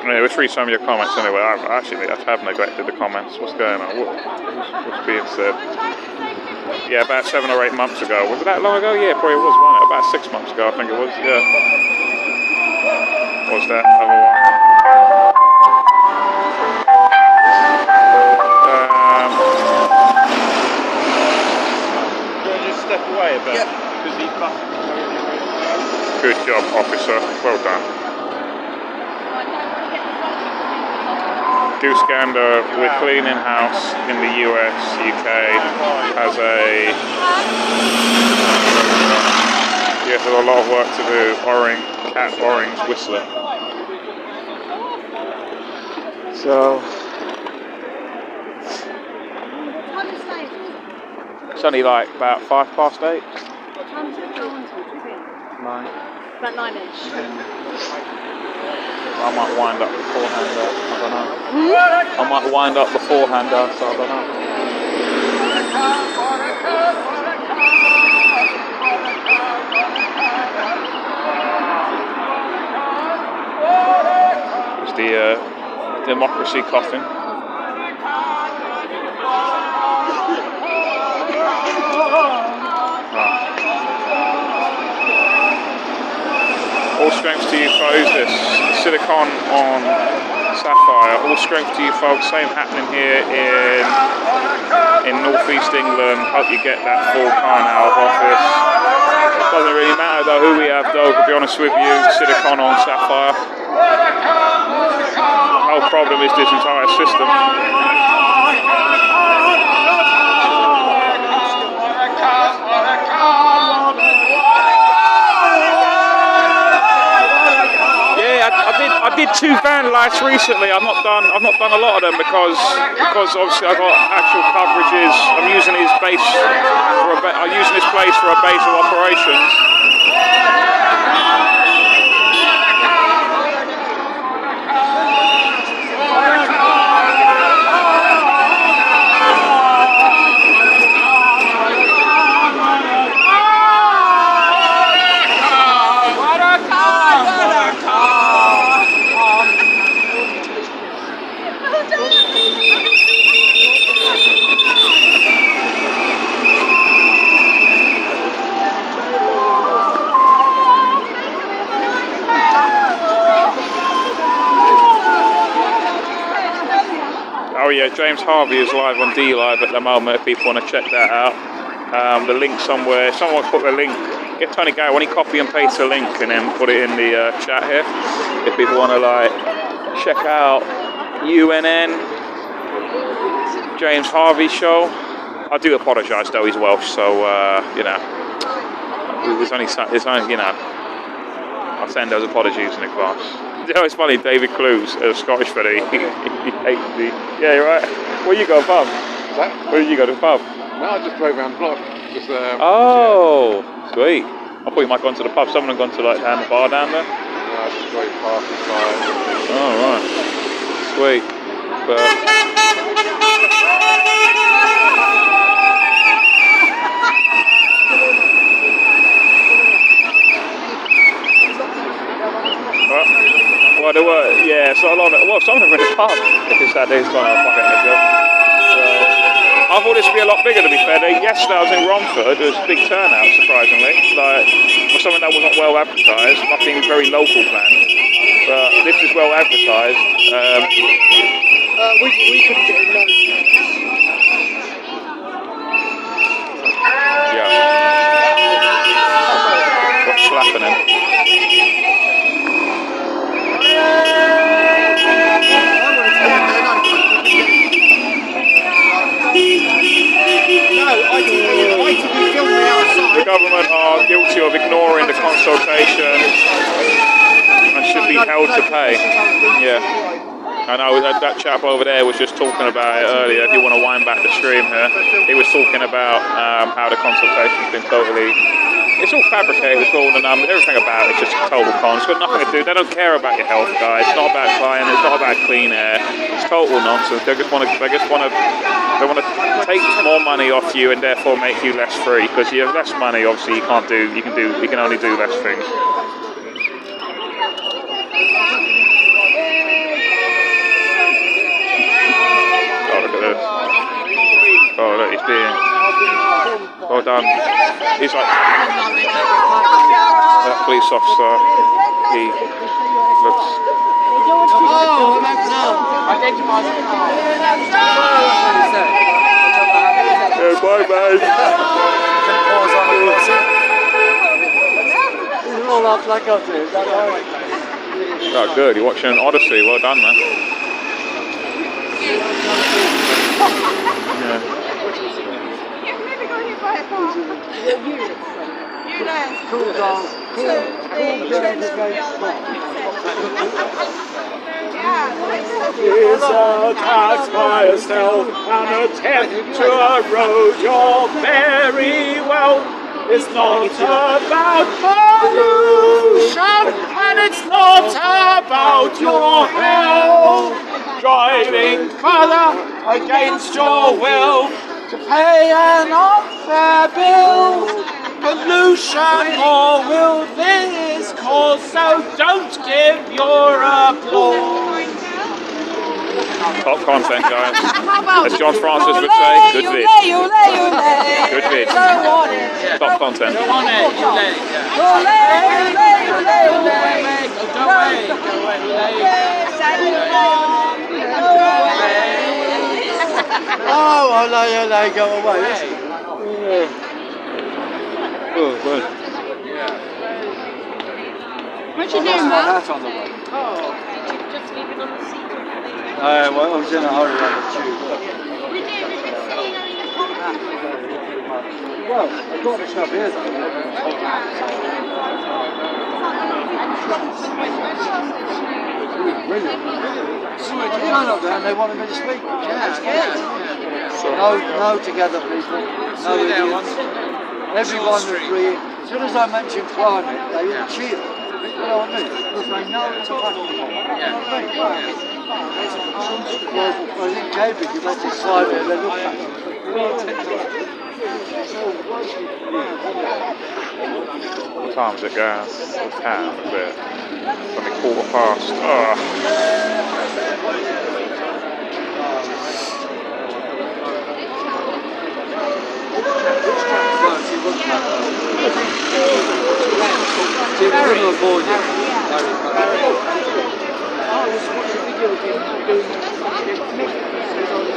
Yeah, let's read some of your comments anyway. I have neglected the comments. What's going on? What's being said? Yeah, about 7 or 8 months ago. Was it that long ago? Yeah, probably was, wasn't it? About 6 months ago, I think it was. Yeah. What was that other one? Step away a bit. Good job, officer. Well done. Goose gander, we're cleaning house in the US, UK, has a lot of work to do. Cat orange whistler. So it's only like about 8:05. What time does it go on to? 9. About 9-ish. I might wind up beforehand, I don't know. I might wind up beforehand, so I don't know. It's the democracy coffin. All strength to you folks, this silicon on sapphire, all strength to you folks, same happening here in northeast England. Hope you get that full car now of office. Doesn't really matter though who we have though, to be honest with you, silicon on sapphire. The whole problem is this entire system. I did 2 van lights recently. I've not done a lot of them because obviously I've got actual coverages. I'm using this place for a base of operations. Oh yeah, James Harvey is live on D Live at the moment if people want to check that out. The link somewhere, someone put the link, get Tony Gary, when he copy and paste the link and then put it in the chat here. If people want to like check out UNN, James Harvey show. I do apologise though, he's Welsh, so you know, it's only you know, I'll send those apologies in advance. You know, it's funny, David Clues, a Scottish fella, he hates me. Yeah, you're right. Where you go, pub? Where did you go to the pub? No, I just drove around the block. Just, oh, yeah. Sweet. I thought you might have gone to the pub. Someone had gone to like down the bar down there. No, I just drove past the side. Oh, right. Sweet. But... Well, there were, yeah, so a lot of, well, some of them were in the pub. Because that day's gone off, I think, as well. So, I thought this would be a lot bigger, to be fair. Yesterday I was in Romford, there was a big turnout, surprisingly. Like, for something that wasn't well advertised, nothing very local planned. But this is well advertised. We couldn't get in those. Yeah. What's slapping him? The government are guilty of ignoring the consultation and should be held to pay. Yeah. I know that chap over there was just talking about it earlier. If you want to wind back the stream here, he was talking about how the consultation's been totally... It's all fabricated, it's all the numbers, everything about it's just a total con. It's got nothing to do, they don't care about your health, guys. It's not about climate, it's not about clean air. It's total nonsense. They want to take more money off you and therefore make you less free. Because you have less money, obviously you can only do less things. Oh, look at this. Oh, look, he's being... Well done. He's like that police officer. He looks. Yeah, bye, mate. Oh, good. You're watching Odyssey. Well done, man. Yeah. Is a taxpayer's health an attempt to erode your very wealth? It's not about pollution and it's not about your health. Driving further against your will to pay an unfair bill. Pollution or will this cause, so don't give your applause. Top content, guys. As John Francis would say, good vid. Good vid. Top content. Oh, Olay, go away. Oh, good. What you doing, Mum? Hat on the way. Oh, did you just leave it on the seat? Well, I was in a hurry on the tube. Well, I've got the stuff here though. Brilliant. Turn up there and they wanted me to speak. No together, people. No idiots. Everyone agreed. As soon as I mentioned climate, they all cheered. You know what I mean? Because they know it's a fucking problem. Well, I think David, you let it slide there, they look at it. What time is it, guys? What time is it? It's only 1:15. Oh.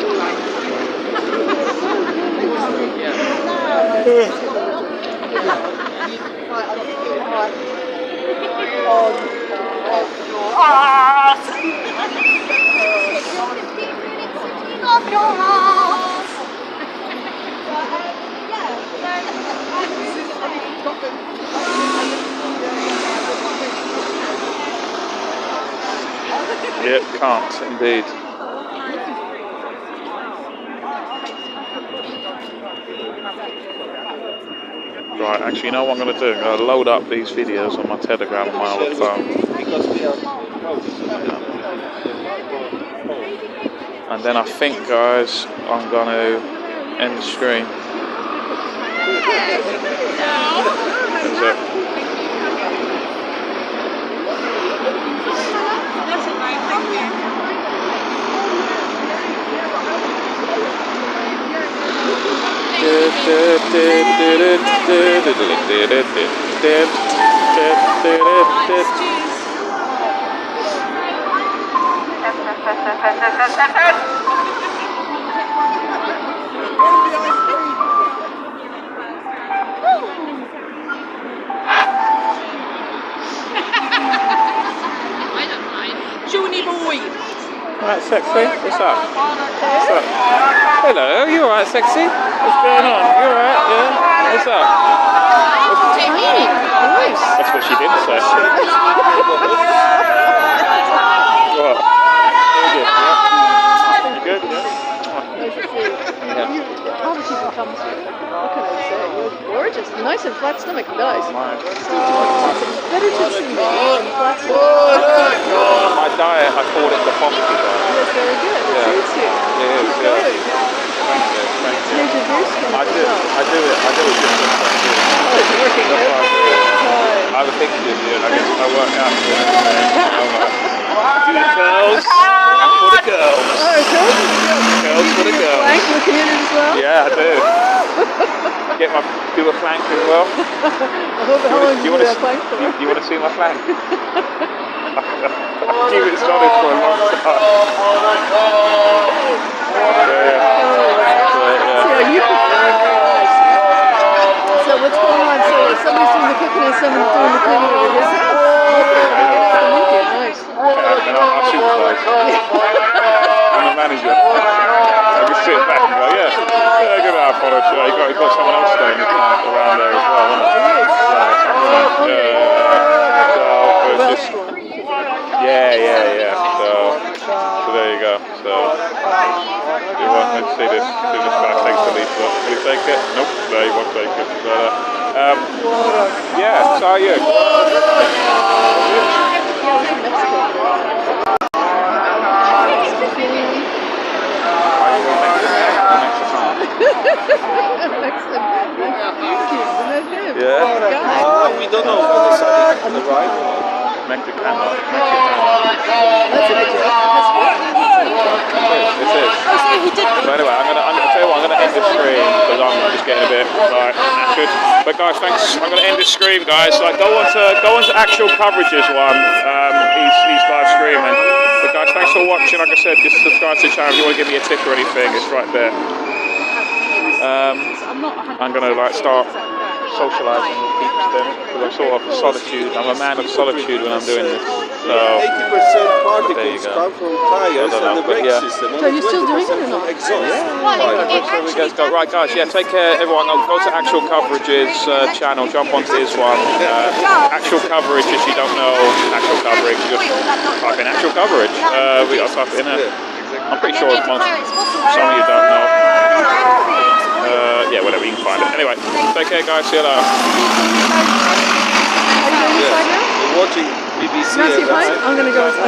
Yep, can't indeed. Right, actually, you know what I'm going to do? I'm going to load up these videos on my Telegram on my old phone. And then I think, guys, I'm going to end the stream. That's it. Juni boy. Alright, sexy, what's up? What's up? Hello, you alright, sexy? What's going on? You alright? Yeah? What's up? That's what she didn't say. What? You good? Yeah? How did she become so? What can I say? You're gorgeous. Nice and flat stomach, guys. Better to see you on flat stomach. My diet, I call it the poverty diet. That's very good. It suits you. It is, yeah. Thank you, thank you. I do it just for thank you. Oh, it's working out. I have a picture of you and I work out for it. Do the curls for the girls. Oh, Curls for the girls. Plank looking in it as well? Yeah, I do. Do a plank as well. How long do you do that plank for? Do you want to see my plank? Keep it solid for a long time. So what's going on? So somebody's doing the cooking and someone's doing the cleaning over his house? Nice. I'll supervise. I'm the manager. I just sit back and go, yeah, good enough, honestly. You've got someone else staying around there as well, isn't it? Yeah. So there you go. So you want to see this? Do this guy takes the leaf off. Will he take it? Nope. No, he won't take it. But yeah. So are you? Yeah. We don't know what decided on the right. Mexican. So anyway, I'm gonna tell you what, I'm gonna end the stream because I'm just getting a bit like knackered. But guys, thanks. I'm gonna end the stream, guys. Like go on to actual coverages one. He's live streaming. But guys, thanks for watching. Like I said, just subscribe to the channel. If you want to give me a tick or anything, it's right there. I'm gonna like start socialising with people then, because I'm sort of solitude. I'm a man of solitude when I'm doing this. So 80% particles come from tires and the brake system. So you're still doing it or not? Exhaust. So we guys go. Right, guys. Yeah, take care, everyone. Go to Actual Coverage's channel. Jump onto his one. Actual Coverage. If you don't know Actual Coverage, just type in Actual Coverage. I'll type it in there. I'm pretty sure some of you don't know. Yeah, whatever, you can find it. Anyway, take care, guys. See you later. Watching BBC. I'm going to go inside.